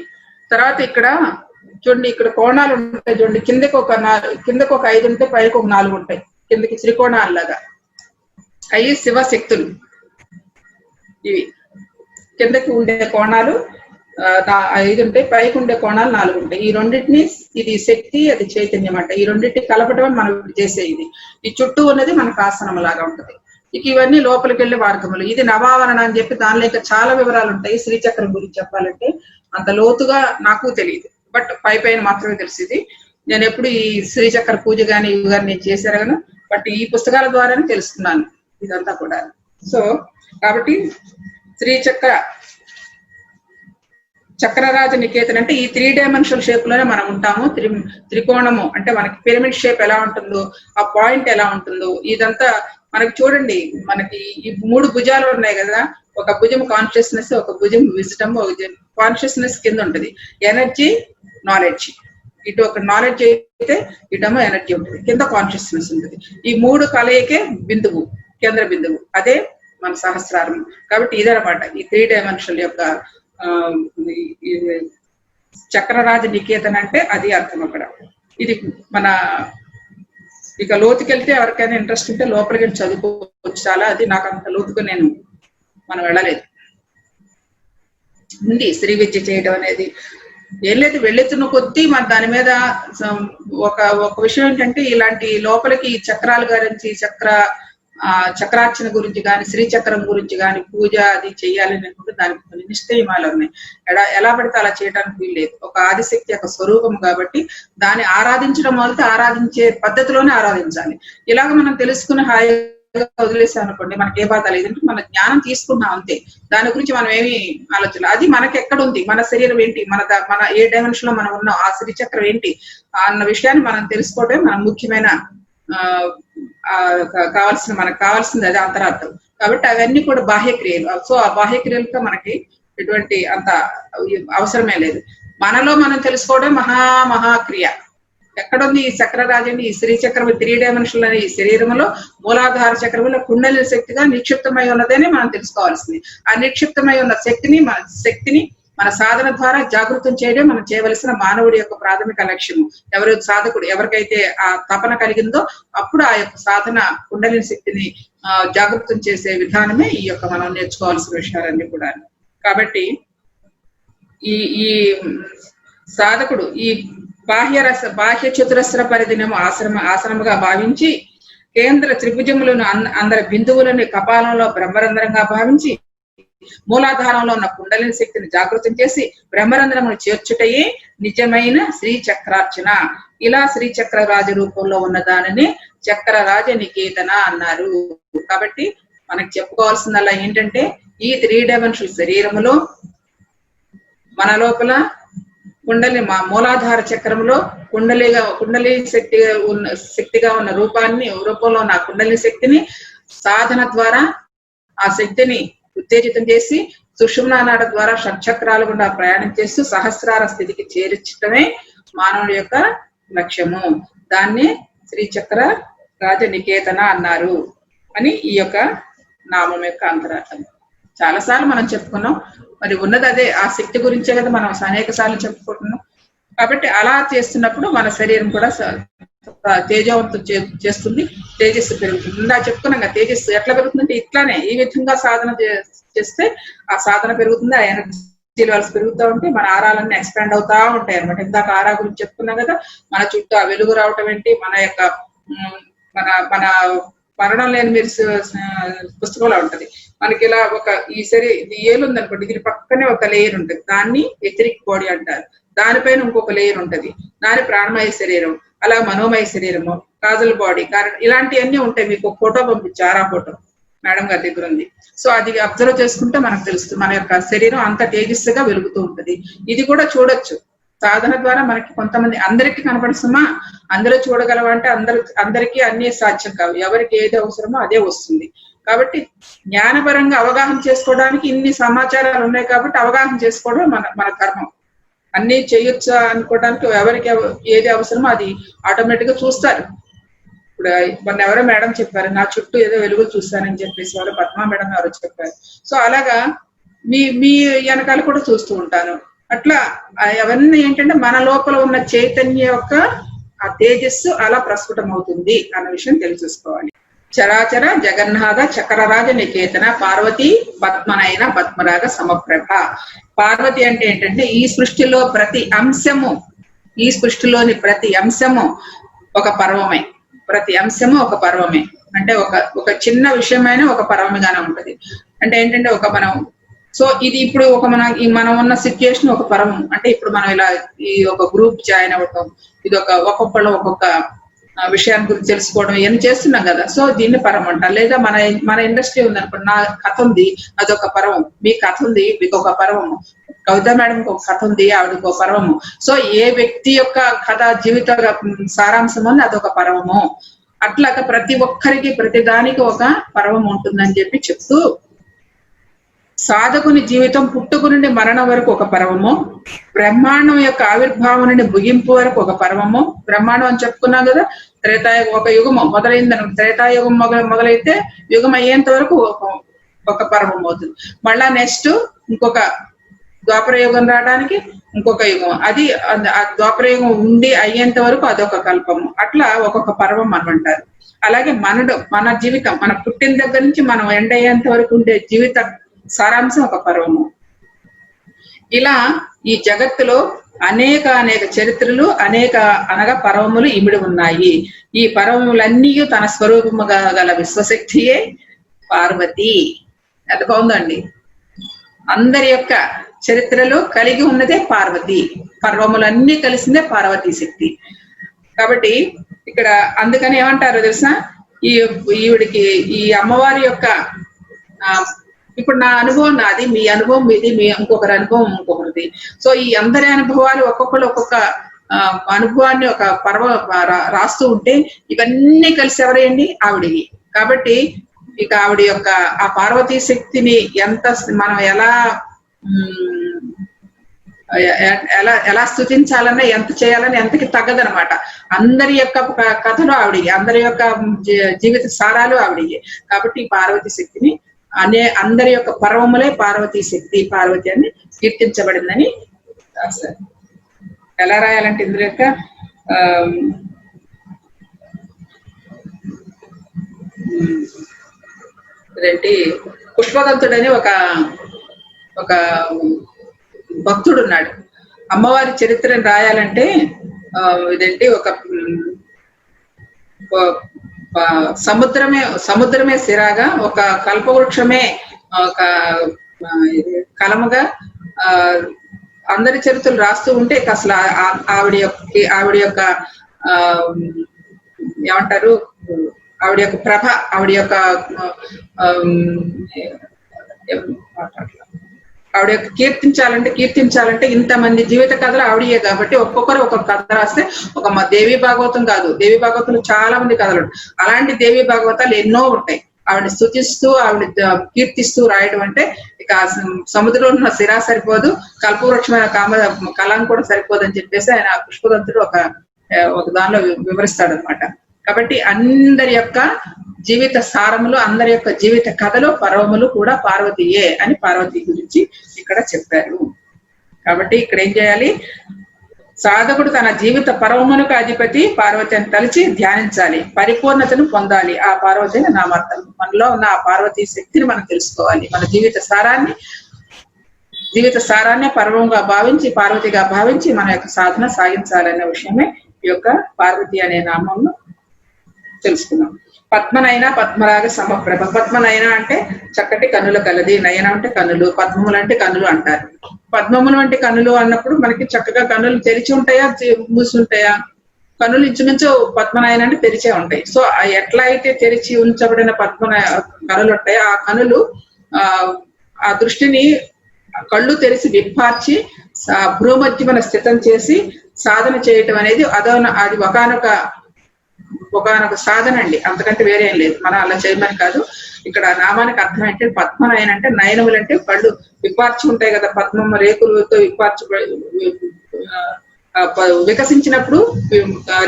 తర్వాత ఇక్కడ చూడండి, ఇక్కడ కోణాలు ఉంటాయి చూడండి. కిందకి ఒక 5 ఉంటాయి, పైకి ఒక 4 ఉంటాయి. కిందకి త్రికోణాల్లాగా అవి శివశక్తులు. ఇవి కిందకి ఉండే కోణాలు 5 ఉంటాయి, పైకి ఉండే కోణాలు 4 ఉంటాయి. ఈ రెండింటిని, ఇది శక్తి, అది చైతన్యం అంట. ఈ రెండింటిని కలపడం మనం చేసే ఇది. ఈ చుట్టూ ఉన్నది మనకు ఆసనం లాగా ఉంటది. ఇక ఇవన్నీ లోపలికి వెళ్ళే మార్గములు. ఇది నవావరణ అని చెప్పి దానిలో ఇంకా చాలా వివరాలు ఉంటాయి. శ్రీచక్రం గురించి చెప్పాలంటే అంత లోతుగా నాకు తెలియదు, బట్ పైన మాత్రమే తెలిసింది. నేను ఎప్పుడు ఈ శ్రీచక్ర పూజ కానీ ఇవి కానీ నేను చేశాను కదా, బట్ ఈ పుస్తకాల ద్వారానే తెలుసుకున్నాను ఇదంతా కూడా. సో కాబట్టి శ్రీచక్ర చక్రరాజ నికేతన్ అంటే ఈ 3 డైమెన్షనల్ షేప్ లోనే మనం ఉంటాము. త్రికోణము అంటే మనకి పిరమిడ్ షేప్ ఎలా ఉంటుందో, ఆ పాయింట్ ఎలా ఉంటుందో ఇదంతా మనకి చూడండి. మనకి ఈ 3 భుజాలు ఉన్నాయి కదా, ఒక భుజం కాన్షియస్నెస్, ఒక భుజం విజిటమ్, ఒక కాన్షియస్నెస్ కింద ఉంటది ఎనర్జీ, నాలెడ్జ్. ఇటు ఒక నాలెడ్జ్ అయితే ఇటేమో ఎనర్జీ ఉంటుంది, కింద కాన్షియస్నెస్ ఉంటుంది. ఈ 3 కలయికే బిందువు, కేంద్ర బిందువు, అదే మన సహస్రారం. కాబట్టి ఇదనమాట ఈ 3 డైమెన్షనల్ యొక్క చక్రరాజ నికేతన్ అంటే అది అర్థం అక్కడ. ఇది మన ఇక లోతుకెళ్తే ఎవరికైనా ఇంట్రెస్ట్ ఉంటే లోపలికి వెళ్ళి చదువుకోవచ్చు చాలా. అది నాకు అంత లోతుగా మనం వెళ్ళలేదు. ఉంది శ్రీ విద్య చేయడం అనేది ఏం లేదు, వెళ్ళెత్తున్న కొద్దీ మన దాని మీద ఒక విషయం ఏంటంటే, ఇలాంటి లోపలికి చక్రాల గురించి, చక్రార్చన గురించి కానీ, శ్రీచక్రం గురించి కానీ పూజ అది చేయాలని అనుకుంటే దానికి కొన్ని నిశ్చయమాలు ఉన్నాయి. ఎలా పడితే అలా చేయడానికి వీల్లేదు. ఒక ఆదిశక్తి యొక్క స్వరూపం కాబట్టి దాన్ని ఆరాధించడం మొదలు ఆరాధించే పద్ధతిలోనే ఆరాధించాలి. ఇలాగ మనం తెలుసుకుని హాయిగా వదిలేసాం అనుకోండి, మనకి ఏ బాధ లేదంటే మన జ్ఞానం తీసుకున్నాం అంతే. దాని గురించి మనం ఏమి ఆలోచన, అది మనకి ఎక్కడ ఉంది, మన శరీరం ఏంటి, మన ఏ డైమెన్షన్ లో మనం ఉన్నాం, ఆ శ్రీచక్రం ఏంటి అన్న విషయాన్ని మనం తెలుసుకోవడమే మన ముఖ్యమైన మనకు కావాల్సింది, అది అంతరార్థం. కాబట్టి అవన్నీ కూడా బాహ్య క్రియలు. సో ఆ బాహ్య క్రియలతో మనకి ఎటువంటి అంత అవసరమే లేదు. మనలో మనం తెలుసుకోవడం మహాక్రియ. ఎక్కడుంది ఈ చక్రరాజండి, ఈ శ్రీచక్రం 3 డైమెన్షన్ల ఈ శరీరంలో మూలాధార చక్రంలో కుండలి శక్తిగా నిక్షిప్తమై ఉన్నదని మనం తెలుసుకోవాల్సింది. ఆ నిక్షిప్తమై ఉన్న శక్తిని మన సాధన ద్వారా జాగృతం చేయడం మనం చేయవలసిన మానవుడి యొక్క ప్రాథమిక లక్ష్యము. సాధకుడు ఎవరికైతే ఆ తపన కలిగిందో అప్పుడు ఆ యొక్క సాధన కుండలిని శక్తిని జాగృతం చేసే విధానమే ఈ యొక్క మనం నేర్చుకోవాల్సిన విషయాలన్నీ కూడా. కాబట్టి ఈ సాధకుడు ఈ బాహ్య చతురస్ర పరిధినేమో ఆసనముగా భావించి, కేంద్ర త్రిభుజములను అందరి బిందువులను కపాలంలో బ్రహ్మరంధ్రంగా భావించి, మూలాధారంలో ఉన్న కుండలిని శక్తిని జాగృతం చేసి బ్రహ్మరంధ్రమును చేర్చుటయే నిజమైన శ్రీచక్రార్చన. ఇలా శ్రీచక్ర రాజ రూపంలో ఉన్న దానిని చక్రరాజ నికేతన అన్నారు. కాబట్టి మనకు చెప్పుకోవాల్సిందల్లా ఏంటంటే, ఈ 3 డైమెన్షనల్ శరీరములో మన లోపల మూలాధార చక్రంలో కుండలి శక్తిగా ఉన్న రూపంలో ఉన్న కుండలి శక్తిని సాధన ద్వారా ఆ శక్తిని ఉత్తేజితం చేసి సుషుమ్నా నాడ ద్వారా షట్చక్రాల గుండా ప్రయాణం చేస్తూ సహస్రార స్థితికి చేర్చడమే మానవుడి యొక్క లక్ష్యము. దాన్ని శ్రీచక్ర రాజ నికేతన అన్నారు అని ఈ యొక్క నామం యొక్క అంతరార్థం. చాలాసార్లు మనం చెప్పుకున్నాం, మరి ఉన్నది అదే, ఆ శక్తి గురించే కదా మనం అనేక సార్లు చెప్పుకుంటున్నాం. కాబట్టి అలా చేస్తున్నప్పుడు మన శరీరం కూడా తేజవంతం చేస్తుంది, తేజస్సు పెరుగుతుంది. ఇందా చెప్పుకున్నాం కదా, తేజస్సు ఎట్లా పెరుగుతుందంటే ఇట్లానే, ఈ విధంగా సాధన చేస్తే ఆ సాధన పెరుగుతుంది, ఆ ఎనర్జీ లెవెల్స్ పెరుగుతూ ఉంటే మన ఆరాలన్నీ ఎక్స్పాండ్ అవుతా ఉంటాయి అనమాట. ఇందాక ఆరా గురించి చెప్పుకున్నాం కదా, మన చుట్టూ ఆ వెలుగు రావటం ఏంటి, మన యొక్క మన మరణం లేని మీరు పుస్తకంలో ఉంటది. మనకి ఇలా ఒక ఇది ఏలు ఉంది అనుకోండి, దీని పక్కనే ఒక లేయర్ ఉంటుంది, దాన్ని ఎథరిక్ బాడీ అంటారు. దానిపైన ఇంకొక లేయర్ ఉంటది, దాని ప్రాణమయ శరీరం, అలా మనోమయ శరీరము, కాజల్ బాడీ, ఇలాంటివన్నీ ఉంటాయి. మీకు ఫోటో పంపించి ఆరా ఫోటో, మేడం గారి దగ్గర ఉంది. సో అది అబ్జర్వ్ చేసుకుంటే మనకు తెలుస్తుంది మన యొక్క శరీరం అంత తేజస్సుగా వెలుగుతూ ఉంటది. ఇది కూడా చూడొచ్చు సాధన ద్వారా. మనకి కొంతమంది అందరికీ కనపడుతుమా, అందరూ చూడగలవంటే అందరికీ అన్ని సాధ్యం కావు. ఎవరికి ఏది అవసరమో అదే వస్తుంది. కాబట్టి జ్ఞానపరంగా అవగాహన చేసుకోవడానికి ఇన్ని సమాచారాలు ఉన్నాయి కాబట్టి అవగాహన చేసుకోవడం మన కర్మం. అన్ని చేయొచ్చా అనుకోవడానికి ఎవరికి ఏది అవసరమో అది ఆటోమేటిక్ గా చూస్తారు. ఇప్పుడు మొన్న ఎవరో మేడం చెప్పారు, నా చుట్టూ ఏదో వెలుగులు చూస్తానని చెప్పేసి వాళ్ళు పద్మా మేడం ఎవరో చెప్పారు. సో అలాగా మీ వెనకాల కూడా చూస్తూ ఉంటాను. అట్లా అవన్నీ ఏంటంటే మన లోపల ఉన్న చైతన్య యొక్క ఆ తేజస్సు అలా ప్రస్ఫుటం అవుతుంది అన్న విషయం తెలిసేసుకోవాలి. చరాచర జగన్నాథ చక్రరాజ నికేతన పార్వతి పద్మనైన పద్మరాగ సమప్రభ. పార్వతి అంటే ఏంటంటే ఈ సృష్టిలో ప్రతి అంశము, ఈ సృష్టిలోని ప్రతి అంశము ఒక పర్వమే. ప్రతి అంశము ఒక పర్వమే. అంటే ఒక చిన్న విషయమైన ఒక పర్వమిగానే ఉంటది. అంటే ఏంటంటే మనం సో ఇది ఇప్పుడు మనం ఉన్న సిచ్యుయేషన్ ఒక పర్వం. అంటే ఇప్పుడు మనం ఇలా ఈ ఒక గ్రూప్ జాయిన్ అవ్వటం, ఇది ఒక్కొక్కళ్ళు ఒక్కొక్క విషయాన్ని గురించి తెలుసుకోవడం ఇవన్నీ చేస్తున్నాం కదా. సో దీన్ని పరం అంటారు. లేదా మన ఇండస్ట్రీ ఉంది అనుకోండి, నా కథ ఉంది అదొక పర్వం, మీ కథ ఉంది మీకు ఒక పర్వము, కవిత మేడంకి ఒక కథ ఉంది ఆవిడకి ఒక పర్వము. సో ఏ వ్యక్తి యొక్క కథ జీవిత సారాంశం అని అదొక పర్వము. అట్లాగా ప్రతి ఒక్కరికి ప్రతి దానికి ఒక పర్వం ఉంటుందని చెప్తూ సాధకుని జీవితం పుట్టుకు నుండి మరణం వరకు ఒక పర్వము, బ్రహ్మాండం యొక్క ఆవిర్భావం నుండి ముగింపు వరకు ఒక పర్వము. బ్రహ్మాండం అని చెప్పుకున్నాం కదా, త్రేతాయుగం ఒక యుగము మొదలైందని, త్రేతాయుగం మొదలైతే యుగం అయ్యేంత వరకు ఒక పర్వం అవుతుంది. మళ్ళా నెక్స్ట్ ఇంకొక ద్వాపర యుగం రావడానికి ఇంకొక యుగం, అది ఆ ద్వాపర యుగం ఉండి అయ్యేంత వరకు అదొక కల్పము. అట్లా ఒక్కొక్క పర్వం అనమంటారు. అలాగే మన జీవితం మన పుట్టిన దగ్గర నుంచి మనం ఎండ్ అయ్యేంత వరకు ఉండే జీవిత సారాంశం ఒక పర్వము. ఇలా ఈ జగత్తులో అనేక చరిత్రలు అనగా పర్వములు ఇమిడి ఉన్నాయి. ఈ పర్వములన్నీ తన స్వరూపముగా గల విశ్వశక్తియే పార్వతి. ఎంత బాగుందండి. అందరి యొక్క చరిత్రలో కలిగి ఉన్నదే పార్వతి. పర్వములన్నీ కలిసిందే పార్వతీ శక్తి. కాబట్టి ఇక్కడ అందుకని ఏమంటారో తెలుసా, ఈవిడికి ఈ అమ్మవారి యొక్క ఇప్పుడు నా అనుభవం నాది, మీ అనుభవం మీది, మీ ఇంకొకరి అనుభవం ఇంకొకరిది. సో ఈ అందరి అనుభవాలు ఒక్కొక్కరు ఒక్కొక్క అనుభవాన్ని ఒక రాస్తూ ఉంటే ఇవన్నీ కలిసి ఎవరేయండి ఆవిడివి. కాబట్టి ఇక ఆవిడ యొక్క ఆ పార్వతీ శక్తిని మనం ఎలా స్తుతించాలన్నా ఎంత చేయాలని ఎంతకి తగ్గదనమాట. అందరి యొక్క కథలు ఆవిడికి, అందరి యొక్క జీవిత సారాలు ఆవిడికి. కాబట్టి ఈ పార్వతీ శక్తిని అందరి యొక్క పర్వములే పార్వతీ శక్తి, పార్వతి అని కీర్తించబడిందని రాస్తారు. ఎలా రాయాలంటే ఇందులో యొక్క ఇదేంటి పుష్పదంతుడని ఒక భక్తుడు ఉన్నాడు. అమ్మవారి చరిత్రను రాయాలంటే ఇదేంటి సముద్రమే సిరాగా, ఒక కల్పవృక్షమే ఒక కలముగా అందరి చరిత్రలు రాస్తూ ఉంటే అసలు ఆవిడ యొక్క ఏమంటారు, ఆవిడ యొక్క ప్రభ, ఆవిడ యొక్క ఆవిడ యొక్క కీర్తించాలంటే ఇంతమంది జీవిత కథలు ఆవిడయే. కాబట్టి ఒక్కొక్కరు ఒక్కొక్క కథ రాస్తే ఒక దేవి భాగవతం కాదు, దేవి భాగవతంలో చాలా మంది కథలు ఉంటాయి. అలాంటి దేవి భాగవతాలు ఎన్నో ఉంటాయి. ఆవిడ స్తుతిస్తూ ఆవిడ కీర్తిస్తూ రాయడం అంటే ఇక సముద్రంలో ఉన్న సిరా సరిపోదు, కల్పవృక్షమైన కలం కూడా సరిపోదు అని చెప్పేసి ఆయన పుష్పదంతుడు ఒక దానిలో వివరిస్తాడు అనమాట. కాబట్టి అందరి యొక్క జీవిత సారములు, అందరి యొక్క జీవిత కథలు పర్వములు కూడా పార్వతీయే అని పార్వతీ గురించి ఇక్కడ చెప్పారు. కాబట్టి ఇక్కడ ఏం చేయాలి, సాధకుడు తన జీవిత పర్వమునకు అధిపతి పార్వతి అని తలిచి ధ్యానించాలి, పరిపూర్ణతను పొందాలి. ఆ పార్వతి అని నామర్థం. మనలో ఉన్న ఆ పార్వతీ శక్తిని మనం తెలుసుకోవాలి. మన జీవిత సారాన్ని పర్వంగా భావించి, పార్వతిగా భావించి మన యొక్క సాధన సాగించాలనే విషయమే ఈ యొక్క పార్వతి అనే నామంలో తెలుసుకున్నాం. పద్మనైన పద్మరాగ సమప్రభ. పద్మనయన అంటే చక్కటి కన్నుల కలది, నయన అంటే కన్నులు, పద్మములు అంటే కన్నులు అంటారు. పద్మములు అంటే కన్నులు అన్నప్పుడు మనకి చక్కగా కన్నులు తెరిచి ఉంటాయా మూసి ఉంటాయా? కన్నులు ఇంచుమించు పద్మనయన అంటే తెరిచే ఉంటాయి. సో ఎట్లా అయితే తెరిచి ఉంచబడిన కనులు ఉంటాయి. ఆ కనులు ఆ ఆ దృష్టిని కళ్ళు తెరిచి విప్పార్చి భ్రూమధ్యమన స్థితం చేసి సాధన చేయటం అనేది అది ఒకనొక సాధన అండి, అంతకంటే వేరే ఏం లేదు. మనం అలా చేయమని కాదు. ఇక్కడ నామానికి అర్థం ఏంటంటే పద్మనయన అంటే నయనములు అంటే కళ్ళు విప్పార్చి ఉంటాయి కదా, పద్మమ్మ రేకులతో విప్పార్చి వికసించినప్పుడు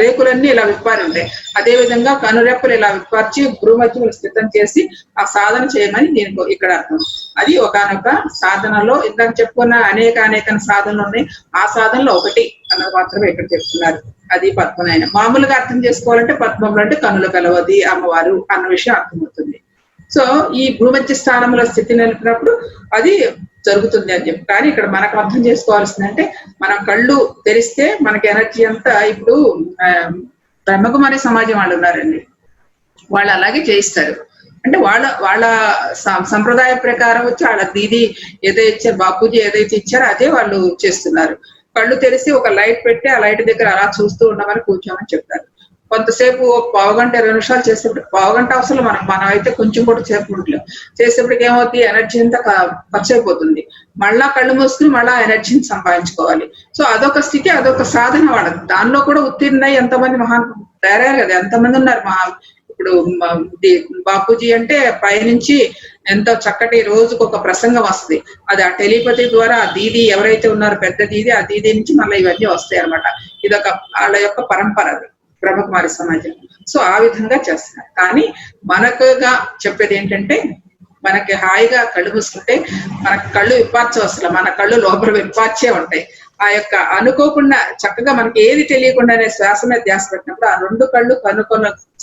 రేకులన్నీ ఇలా విప్పారి ఉంటాయి. అదే విధంగా కనురెప్పలు ఇలా విప్పార్చి భ్రూమధ్యములు స్థితం చేసి ఆ సాధన చేయమని నేను ఇక్కడ అర్థం. అది ఒకనొక సాధనలో ఇందాక చెప్పుకున్న అనేక సాధనలు ఉన్నాయి. ఆ సాధనలో ఒకటి అన్నది మాత్రమే ఇక్కడ చెప్తున్నారు. అది పద్మనయన. మామూలుగా అర్థం చేసుకోవాలంటే పద్మములు అంటే కనులు కలవది అమ్మవారు అన్న విషయం అర్థమవుతుంది. సో ఈ భూమధ్య స్థానంలో స్థితి నిలిపినప్పుడు అది జరుగుతుంది అని చెప్పి. కానీ ఇక్కడ మనకు అర్థం చేసుకోవాల్సిందంటే మనం కళ్ళు తెరిస్తే మనకి ఎనర్జీ అంతా ఇప్పుడు బ్రహ్మకుమారి సమాజం వాళ్ళు ఉన్నారండి, వాళ్ళు అలాగే చేయిస్తారు. అంటే వాళ్ళ సంప్రదాయ ప్రకారం వచ్చి వాళ్ళ దీది ఏదైతే ఇచ్చారు, బాపూజీ ఏదైతే ఇచ్చారో అదే వాళ్ళు చేస్తున్నారు. కళ్ళు తెరిసి ఒక లైట్ పెట్టి ఆ లైట్ దగ్గర అలా చూస్తూ ఉండమని కూర్చోమని చెప్తారు. కొంతసేపు ఒక పావుగంట 20 నిమిషాలు చేసేప్పుడు, పావుగంట అవసరం మనం అయితే కొంచెం కూడా సేపు ఉండలేం. చేసేప్పటికి ఏమవుతుంది, ఎనర్జీ అంతా ఖర్చు అయిపోతుంది. మళ్ళా కళ్ళు మూసుకుని మళ్ళా ఎనర్జీని సంపాదించుకోవాలి. సో అదొక స్థితి, అదొక సాధన వాళ్ళకి. దానిలో కూడా ఉత్తీర్ణై ఎంతమంది తయారయ్యారు కదా, ఎంతమంది ఉన్నారు ఇప్పుడు బాపూజీ అంటే పైనుంచి ఎంతో చక్కటి రోజుకు ఒక ప్రసంగం వస్తుంది. అది ఆ టెలిపతి ద్వారా ఆ దీది ఎవరైతే ఉన్నారో పెద్ద దీది, ఆ దీది నుంచి మళ్ళీ ఇవన్నీ వస్తాయి అనమాట. ఇదొక వాళ్ళ యొక్క పరంపర, అది బ్రహ్మకుమారి సమాజం. సో ఆ విధంగా చేస్తున్నారు. కానీ మనకుగా చెప్పేది ఏంటంటే మనకి హాయిగా కళ్ళు మూసుకుంటే మనకు కళ్ళు విప్పార్చవసరం, మన కళ్ళు లోపల విప్పార్చే ఉంటాయి. ఆ యొక్క అనుకోకుండా చక్కగా మనకి ఏది తెలియకుండానే శ్వాస మీద ధ్యాస పెట్టినప్పుడు ఆ 2 కళ్ళు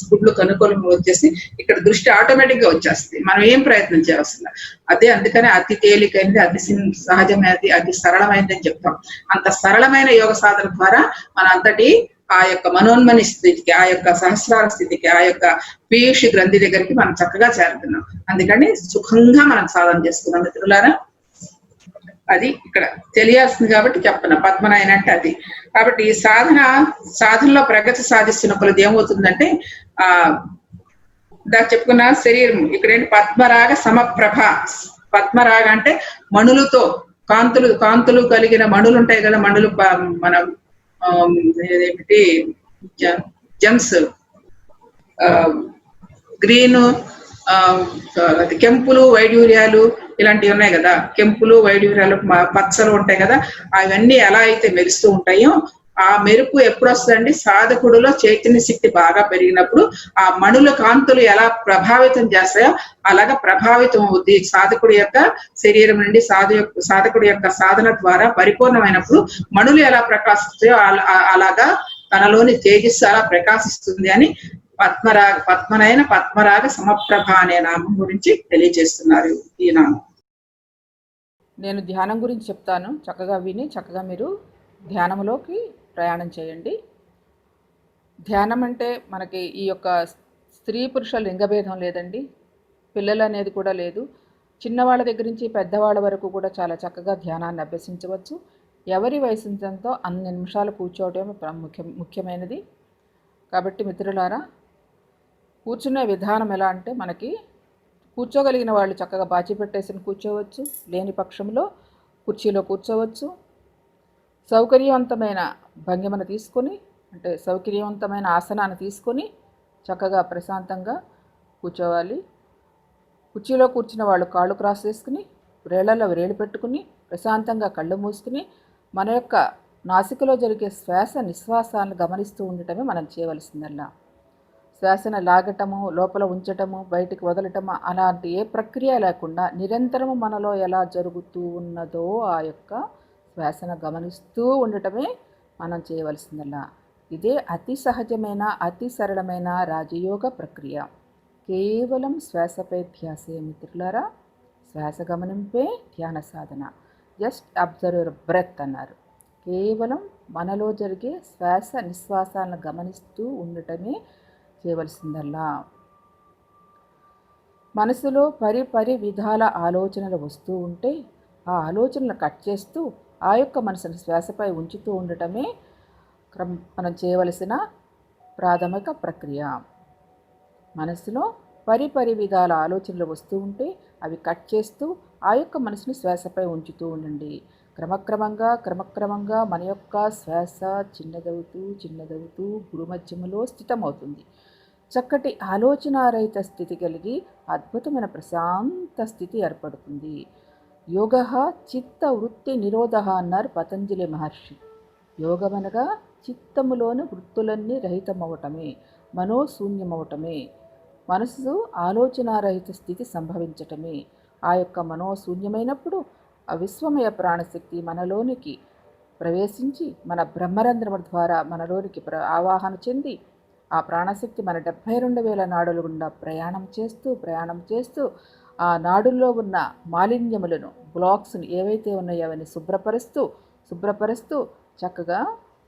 గుడ్లు కనుక్కొని వచ్చేసి ఇక్కడ దృష్టి ఆటోమేటిక్ గా వచ్చేస్తుంది. మనం ఏం ప్రయత్నం చేయవలసిన. అదే అందుకనే అతి తేలికైనది, అతి సహజమైనది, అతి సరళమైనది అని చెప్తాం. అంత సరళమైన యోగ సాధన ద్వారా మన అంతటి ఆ యొక్క మనోన్మని స్థితికి, ఆ యొక్క సహస్రార స్థితికి, ఆ యొక్క పీయూషి గ్రంథి దగ్గరికి మనం చక్కగా చేరుతున్నాం. అందుకని సుఖంగా మనం సాధన చేస్తున్నాం మిత్రులారా. అది ఇక్కడ తెలియాల్సింది కాబట్టి చెప్తున్నా. పద్మనయన అంటే అది. కాబట్టి ఈ సాధనలో ప్రగతి సాధిస్తున్న కొలది ఏమవుతుందంటే దాకా చెప్పుకున్న శరీరం ఇక్కడేంటి పద్మరాగ సమప్రభ. పద్మరాగ అంటే మణులతో కాంతులు కలిగిన మణులు ఉంటాయి కదా, మణులు మన ఏమిటి జెమ్స్, గ్రీన్, కెంపులు, వైడ్యూర్యాలు ఇలాంటివి ఉన్నాయి కదా. కెంపులు, వైడ్యూర్యాలు, పచ్చలు ఉంటాయి కదా. అవన్నీ ఎలా అయితే మెరుస్తూ ఉంటాయో ఆ మెరుపు ఎప్పుడు వస్తుందండి, సాధకుడిలో చైతన్య శక్తి బాగా పెరిగినప్పుడు ఆ మణుల కాంతులు ఎలా ప్రభావితం చేస్తాయో అలాగా ప్రభావితం అవుద్ది. సాధకుడి యొక్క శరీరం నుండి సాధకుడి యొక్క సాధన ద్వారా పరిపూర్ణమైనప్పుడు మణులు ఎలా ప్రకాశిస్తాయో అలాగా తనలోని తేజస్సు అలా ప్రకాశిస్తుంది అని పద్మరాగ సమప్రభ అనే నామం గురించి తెలియజేస్తున్నారు ఈ నామం. నేను ధ్యానం గురించి చెప్తాను, చక్కగా విని చక్కగా మీరు ధ్యానంలోకి ప్రయాణం చేయండి. ధ్యానం అంటే మనకి ఈ యొక్క స్త్రీ పురుష లింగభేదం లేదండి, పిల్లలు అనేది కూడా లేదు. చిన్నవాళ్ళ దగ్గర నుంచి పెద్దవాళ్ళ వరకు కూడా చాలా చక్కగా ధ్యానాన్ని అభ్యసించవచ్చు. ఎవరి వయసుంతో అన్ని నిమిషాలు కూర్చోవడమే ముఖ్యమైనది. కాబట్టి మిత్రులారా, కూర్చునే విధానం ఎలా అంటే మనకి కూర్చోగలిగిన వాళ్ళు చక్కగా బాచి పెట్టేసి కూర్చోవచ్చు, లేని పక్షంలో కుర్చీలో కూర్చోవచ్చు. సౌకర్యవంతమైన భంగిమను తీసుకొని, అంటే సౌకర్యవంతమైన ఆసనాన్ని తీసుకొని చక్కగా ప్రశాంతంగా కూర్చోవాలి. కుర్చీలో కూర్చున్న వాళ్ళు కాళ్ళు క్రాస్ చేసుకుని వేళ్లలో వేలు పెట్టుకుని ప్రశాంతంగా కళ్ళు మూసుకుని మన యొక్క నాసికలో జరిగే శ్వాస నిశ్వాసాలను గమనిస్తూ ఉండటమే మనం చేయవలసిందల్లా. శ్వాసను లాగటము, లోపల ఉంచటము, బయటికి వదలటము అలాంటి ఏ ప్రక్రియ లేకుండా నిరంతరము మనలో ఎలా జరుగుతూ ఉన్నదో ఆ యొక్క శ్వాసను గమనిస్తూ ఉండటమే మనం చేయవలసిందల్లా. ఇదే అతి సహజమైన అతి సరళమైన రాజయోగ ప్రక్రియ. కేవలం శ్వాసపై ధ్యాసే మిత్రులారా. శ్వాస గమనింపే ధ్యాన సాధన. జస్ట్ అబ్జర్వ్ యువర్ బ్రెత్ అన్నారు. కేవలం మనలో జరిగే శ్వాస నిశ్వాసాలను గమనిస్తూ ఉండటమే చేయవలసిందల్లా. మనసులో పరి విధాల ఆలోచనలు వస్తూ ఉంటే ఆ ఆలోచనలు కట్ చేస్తూ ఆ యొక్క మనసును శ్వాసపై ఉంచుతూ ఉండటమే మనం చేయవలసిన ప్రాథమిక ప్రక్రియ. మనసులో పరిపరి విధాల ఆలోచనలు వస్తూ ఉంటే అవి కట్ చేస్తూ ఆ యొక్క మనసుని శ్వాసపై ఉంచుతూ ఉండండి. క్రమక్రమంగా మన యొక్క శ్వాస చిన్నదవుతూ భూమధ్యములో స్థితమవుతుంది. చక్కటి ఆలోచనారహిత స్థితి కలిగి అద్భుతమైన ప్రశాంత స్థితి ఏర్పడుతుంది. యోగ చిత్త వృత్తి నిరోధ అన్నారు పతంజలి మహర్షి. యోగమనగా చిత్తములోని వృత్తులన్నీ రహితమవటమే, మనోశూన్యమవటమే, మనసు ఆలోచనారహిత స్థితి సంభవించటమే. ఆ యొక్క మనోశూన్యమైనప్పుడు ఆ విశ్వమయ ప్రాణశక్తి మనలోనికి ప్రవేశించి మన బ్రహ్మరంధ్రము ద్వారా మనలోనికి ఆవాహన చెంది ఆ ప్రాణశక్తి మన 72,000 నాడుల గుండా ప్రయాణం చేస్తూ ఆ నాడుల్లో ఉన్న మాలిన్యములను, బ్లాక్స్ని ఏవైతే ఉన్నాయో అవన్నీ శుభ్రపరుస్తూ చక్కగా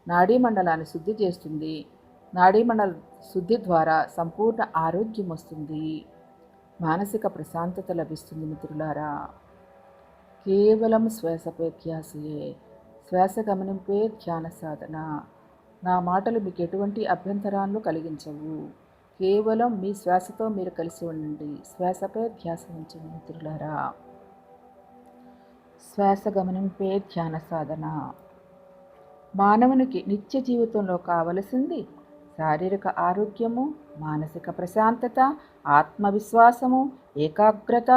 నాడీమండలాన్ని శుద్ధి చేస్తుంది. నాడీమండల శుద్ధి ద్వారా సంపూర్ణ ఆరోగ్యం వస్తుంది, మానసిక ప్రశాంతత లభిస్తుంది. మిత్రులారా, కేవలం శ్వాసపై ధ్యాసయే, శ్వాస గమనింపే ధ్యాన సాధన. నా మాటలు మీకు ఎటువంటి అభ్యంతరాలను కలిగించవు. కేవలం మీ శ్వాసతో మీరు కలిసి ఉండండి. శ్వాసపై ధ్యాస ఉంచండి మిత్రులారా. శ్వాస గమనింపే ధ్యాన సాధన. మానవునికి నిత్య జీవితంలో కావలసింది శారీరక ఆరోగ్యము, మానసిక ప్రశాంతత, ఆత్మవిశ్వాసము, ఏకాగ్రత,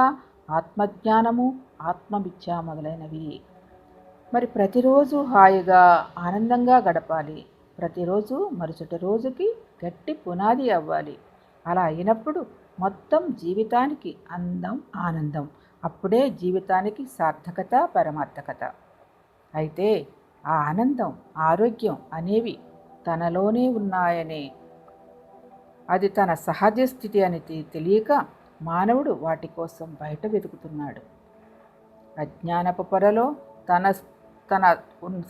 ఆత్మజ్ఞానము, ఆత్మవిద్య మొదలైనవి. మరి ప్రతిరోజు హాయిగా ఆనందంగా గడపాలి. ప్రతిరోజు మరుసటి రోజుకి గట్టి పునాది అవ్వాలి. అలా అయినప్పుడు మొత్తం జీవితానికి అందం, ఆనందం. అప్పుడే జీవితానికి సార్థకత, పరమార్థకత. అయితే ఆ ఆనందం, ఆరోగ్యం అనేవి తనలోనే ఉన్నాయనే, అది తన సహజ స్థితి అని తెలియక మానవుడు వాటి కోసం బయట వెతుకుతున్నాడు. అజ్ఞానపు పొరలో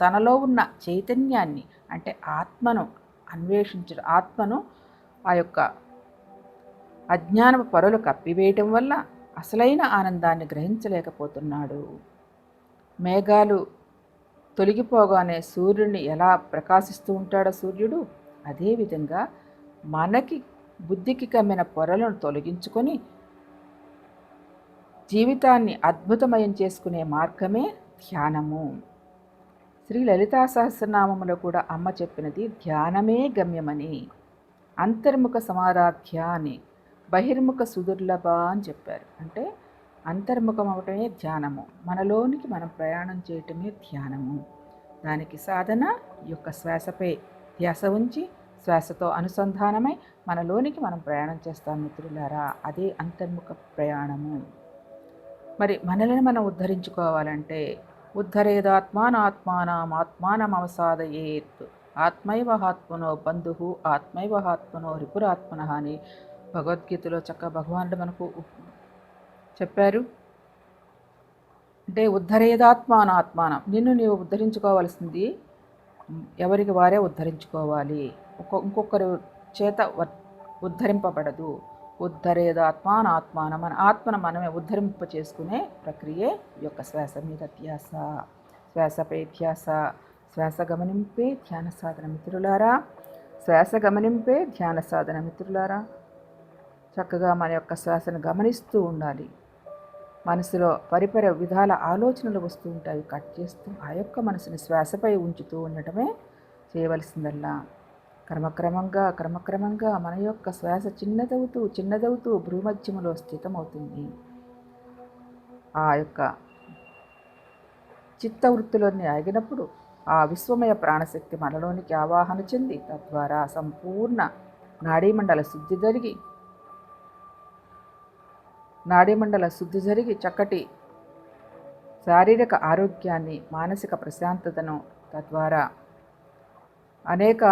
తనలో ఉన్న చైతన్యాన్ని, అంటే ఆత్మను అన్వేషించడం, ఆత్మను ఆ యొక్క అజ్ఞానపు పొరలు కప్పివేయటం వల్ల అసలైన ఆనందాన్ని గ్రహించలేకపోతున్నాడు. మేఘాలు తొలగిపోగానే సూర్యుడిని ఎలా ప్రకాశిస్తూ ఉంటాడో సూర్యుడు, అదేవిధంగా మనకి బుద్ధికి కమ్మిన పొరలను తొలగించుకొని జీవితాన్ని అద్భుతమయం చేసుకునే మార్గమే ధ్యానము. శ్రీ లలితా సహస్రనామములో కూడా అమ్మ చెప్పినది ధ్యానమే గమ్యమని. అంతర్ముఖ సమారాధ్య అని, బహిర్ముఖ సుదుర్లభ అని చెప్పారు. అంటే అంతర్ముఖం అవటమే ధ్యానము, మనలోనికి మనం ప్రయాణం చేయటమే ధ్యానము. దానికి సాధన ఈ యొక్క శ్వాసపై ధ్యాస ఉంచి శ్వాసతో అనుసంధానమై మనలోనికి మనం ప్రయాణం చేస్తాం మిత్రులారా. అదే అంతర్ముఖ ప్రయాణము. మరి మనల్ని మనం ఉద్ధరించుకోవాలంటే ఉద్ధరేదాత్మానాత్మానమవసాదయేత్ ఆత్మైవహాత్మనో బంధు ఆత్మైవహాత్మనో రిపురాత్మన అని భగవద్గీతలో చక్కగా భగవానుడు మనకు చెప్పారు. అంటే ఉద్ధరేదాత్మానాత్మానం, నిన్ను నీవు ఉద్ధరించుకోవాల్సింది ఎవరికి వారే ఉద్ధరించుకోవాలి, ఇంకొకరి చేత ఉద్ధరింపబడదు. ఉద్ధరేదాత్మానాత్మానం, మన ఆత్మను మనమే ఉద్ధరింప చేసుకునే ప్రక్రియే ఈ యొక్క శ్వాస మీద ధ్యాస, శ్వాసపై ధ్యాస. శ్వాస గమనింపే ధ్యాన సాధన మిత్రులారా, శ్వాస గమనింపే ధ్యాన సాధన మిత్రులారా. చక్కగా మన యొక్క శ్వాసను గమనిస్తూ ఉండాలి. మనసులో పరిపర విధాల ఆలోచనలు వస్తూ ఉంటాయి, కట్ చేస్తూ ఆ యొక్క మనసుని శ్వాసపై ఉంచుతూ ఉండటమే చేయవలసిందల్లా. క్రమక్రమంగా మన యొక్క శ్వాస చిన్నదవుతూ భూమధ్యములో స్థితమవుతుంది. ఆ యొక్క చిత్తవృత్తులన్నీ ఆగినప్పుడు ఆ విశ్వమయ ప్రాణశక్తి మనలోనికి ఆవాహన చెంది తద్వారా సంపూర్ణ నాడీమండల శుద్ధి జరిగి చక్కటి శారీరక ఆరోగ్యాన్ని, మానసిక ప్రశాంతతను, తద్వారా అనేక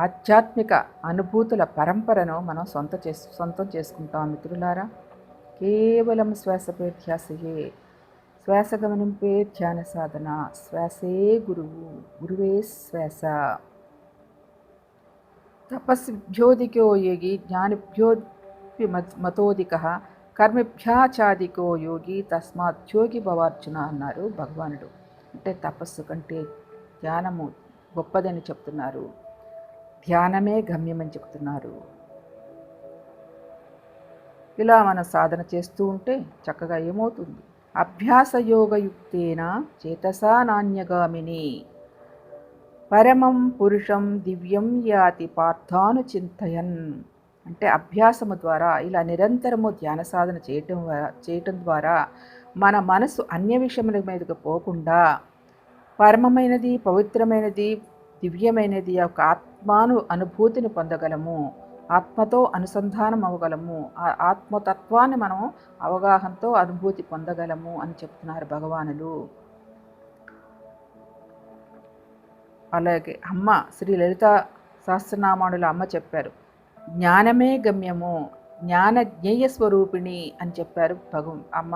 ఆధ్యాత్మిక అనుభూతుల పరంపరను మనం సొంతం చేసుకుంటాం మిత్రులారా. కేవలం శ్వాసపై ధ్యాసయే, శ్వాస గమనింపే ధ్యాన సాధన. శ్వాసే గురువు, గురువే శ్వాస. తపస్భ్యోధికో యోగి జ్ఞానిభ్యోపి మతోధికః కర్మభ్యాచాధికో యోగి తస్మాత్ యోగి భవార్జున అన్నారు భగవానుడు. అంటే తపస్సు కంటే ధ్యానము గొప్పదని చెప్తున్నారు, ధ్యానమే గమ్యమని చెప్తున్నారు. ఇలా మనం సాధన చేస్తూ ఉంటే చక్కగా ఏమవుతుంది, అభ్యాసయోగయుక్తేన చేతసా నాణ్యగామిని పరమం పురుషం దివ్యం యాతి పార్థాను చింతయన్. అంటే అభ్యాసము ద్వారా ఇలా నిరంతరము ధ్యాన సాధన చేయటం ద్వారా మన మనసు అన్య విషయముల మీదకు పోకుండా పరమమైనది, పవిత్రమైనది, దివ్యమైనది యొక్క ఆత్మాను అనుభూతిని పొందగలము, ఆత్మతో అనుసంధానం అవ్వగలము, ఆ ఆత్మతత్వాన్ని మనం అవగాహనతో అనుభూతి పొందగలము అని చెప్తున్నారు భగవానులు. అలాగే అమ్మ శ్రీ లలిత సహస్రనామానుల అమ్మ చెప్పారు, జ్ఞానమే గమ్యము, జ్ఞాన జ్ఞేయ స్వరూపిణి అని చెప్పారు అమ్మ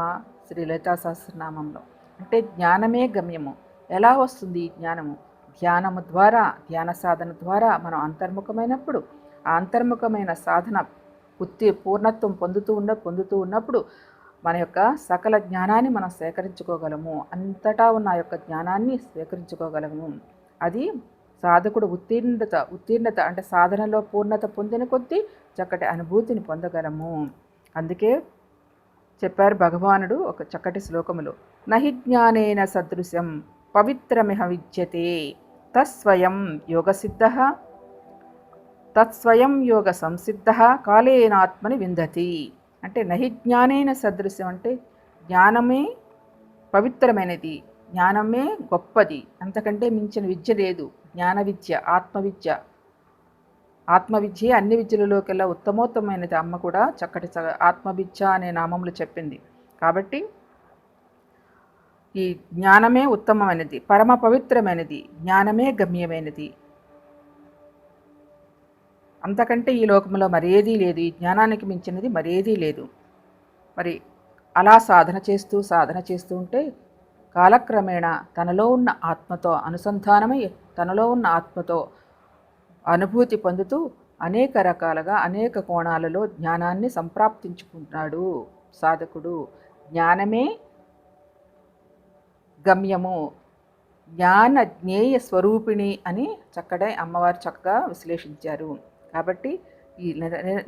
శ్రీ లలితా సహస్రనామంలో. అంటే జ్ఞానమే గమ్యము. ఎలా వస్తుంది ఈ జ్ఞానము? ధ్యానము ద్వారా, ధ్యాన సాధన ద్వారా మనం అంతర్ముఖమైనప్పుడు, ఆ అంతర్ముఖమైన సాధన పూర్ణత్వం పొందుతూ ఉన్నప్పుడు మన యొక్క సకల జ్ఞానాన్ని మనం సేకరించుకోగలము, అంతటా ఉన్న ఆ యొక్క జ్ఞానాన్ని స్వీకరించుకోగలము. అది సాధకుడు ఉత్తీర్ణత అంటే సాధనలో పూర్ణత పొందిన కొద్దీ చక్కటి అనుభూతిని పొందగలము. అందుకే చెప్పారు భగవానుడు ఒక చక్కటి శ్లోకములో, నహి జ్ఞానేన సదృశం పవిత్రమిహ విద్యతే తస్వయం యోగ సంసిద్ధ కాలేనాత్మని విందతి. అంటే నహి జ్ఞానేన సదృశం అంటే జ్ఞానమే పవిత్రమైనది, జ్ఞానమే గొప్పది, అంతకంటే మించిన విద్య లేదు. జ్ఞాన విద్య, ఆత్మవిద్య అన్ని విద్యలలోకెల్లా ఉత్తమోత్తమైనది. అమ్మ కూడా చక్కటి ఆత్మవిద్య అనే నామములు చెప్పింది. కాబట్టి ఈ జ్ఞానమే ఉత్తమమైనది, పరమ పవిత్రమైనది, జ్ఞానమే గమ్యమైనది, అంతకంటే ఈ లోకంలో మరేదీ లేదు, ఈ జ్ఞానానికి మించినది మరేదీ లేదు. మరి అలా సాధన చేస్తూ ఉంటే కాలక్రమేణా తనలో ఉన్న ఆత్మతో అనుసంధానమై, తనలో ఉన్న ఆత్మతో అనుభూతి పొందుతూ అనేక రకాలుగా అనేక కోణాలలో జ్ఞానాన్ని సంప్రాప్తించుకుంటున్నాడు సాధకుడు. జ్ఞానమే గమ్యము, జ్ఞాన జ్ఞేయ స్వరూపిణి అని అమ్మవారు చక్కగా విశ్లేషించారు. కాబట్టి ఈ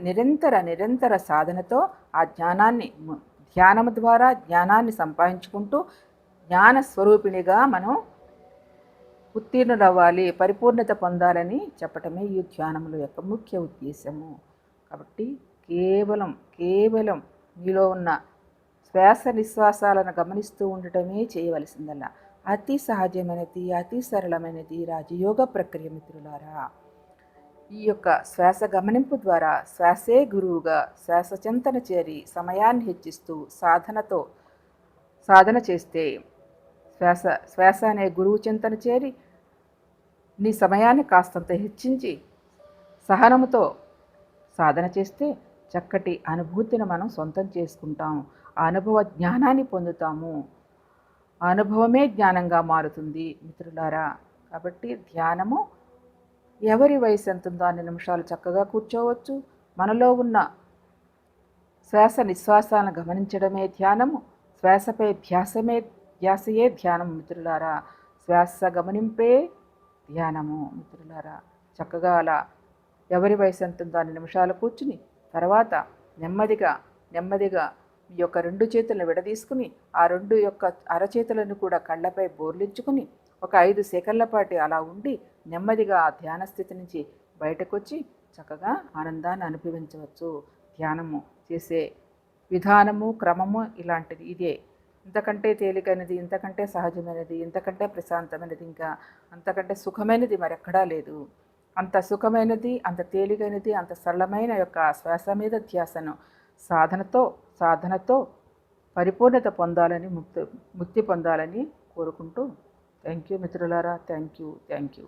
నిరంతర సాధనతో ఆ ధ్యానము ద్వారా జ్ఞానాన్ని సంపాదించుకుంటూ జ్ఞాన స్వరూపిణిగా మనం ఉత్తీర్ణులవ్వాలి, పరిపూర్ణత పొందాలని చెప్పటమే ఈ ధ్యానముల యొక్క ముఖ్య ఉద్దేశము. కాబట్టి కేవలం మీలో ఉన్న శ్వాస నిశ్వాసాలను గమనిస్తూ ఉండటమే చేయవలసిందల్లా. అతి సహజమైనది, అతి సరళమైనది రాజయోగ ప్రక్రియ మిత్రులారా. ఈ యొక్క శ్వాస గమనింపు ద్వారా శ్వాసే గురువుగా శ్వాస చింతన చేరి సమయాన్ని హెచ్చిస్తూ సాధన చేస్తే, శ్వాస అనే గురువు చింతన చేరి నీ సమయాన్ని కాస్తంత హెచ్చించి సహనముతో సాధన చేస్తే చక్కటి అనుభూతిని మనం సొంతం చేసుకుంటాము, ఆ అనుభవ జ్ఞానాన్ని పొందుతాము. ఆ అనుభవమే జ్ఞానంగా మారుతుంది మిత్రులారా. కాబట్టి ధ్యానము ఎవరి వయసు ఎంత ఉందో అన్ని నిమిషాలు చక్కగా కూర్చోవచ్చు. మనలో ఉన్న శ్వాస నిశ్వాసాలను గమనించడమే ధ్యానము, శ్వాసపై ధ్యాసయే ధ్యానం మిత్రులారా. శ్వాస గమనింపే ధ్యానము మిత్రులారా. చక్కగా అలా ఎవరి వయసు ఎంత ఉందో అన్ని నిమిషాలు కూర్చుని తర్వాత నెమ్మదిగా మీ యొక్క 2 చేతులను విడదీసుకుని ఆ 2 యొక్క అరచేతులను కూడా కళ్ళపై బోర్లించుకుని ఒక 5 సెకన్ల పాటు అలా ఉండి నెమ్మదిగా ఆ ధ్యాన స్థితి నుంచి బయటకు వచ్చి చక్కగా ఆనందాన్ని అనుభవించవచ్చు. ధ్యానము చేసే విధానము, క్రమము ఇలాంటిది ఇదే. ఇంతకంటే తేలికైనది, ఇంతకంటే సహజమైనది, ఇంతకంటే ప్రశాంతమైనది, ఇంకా అంతకంటే సుఖమైనది మరెక్కడా లేదు. అంత సుఖమైనది, అంత తేలికైనది, అంత సరళమైన యొక్క శ్వాస మీద ధ్యాసను సాధనతో పరిపూర్ణత పొందాలని, ముక్తి పొందాలని కోరుకుంటూ థ్యాంక్ యూ మిత్రులారా. Thank you.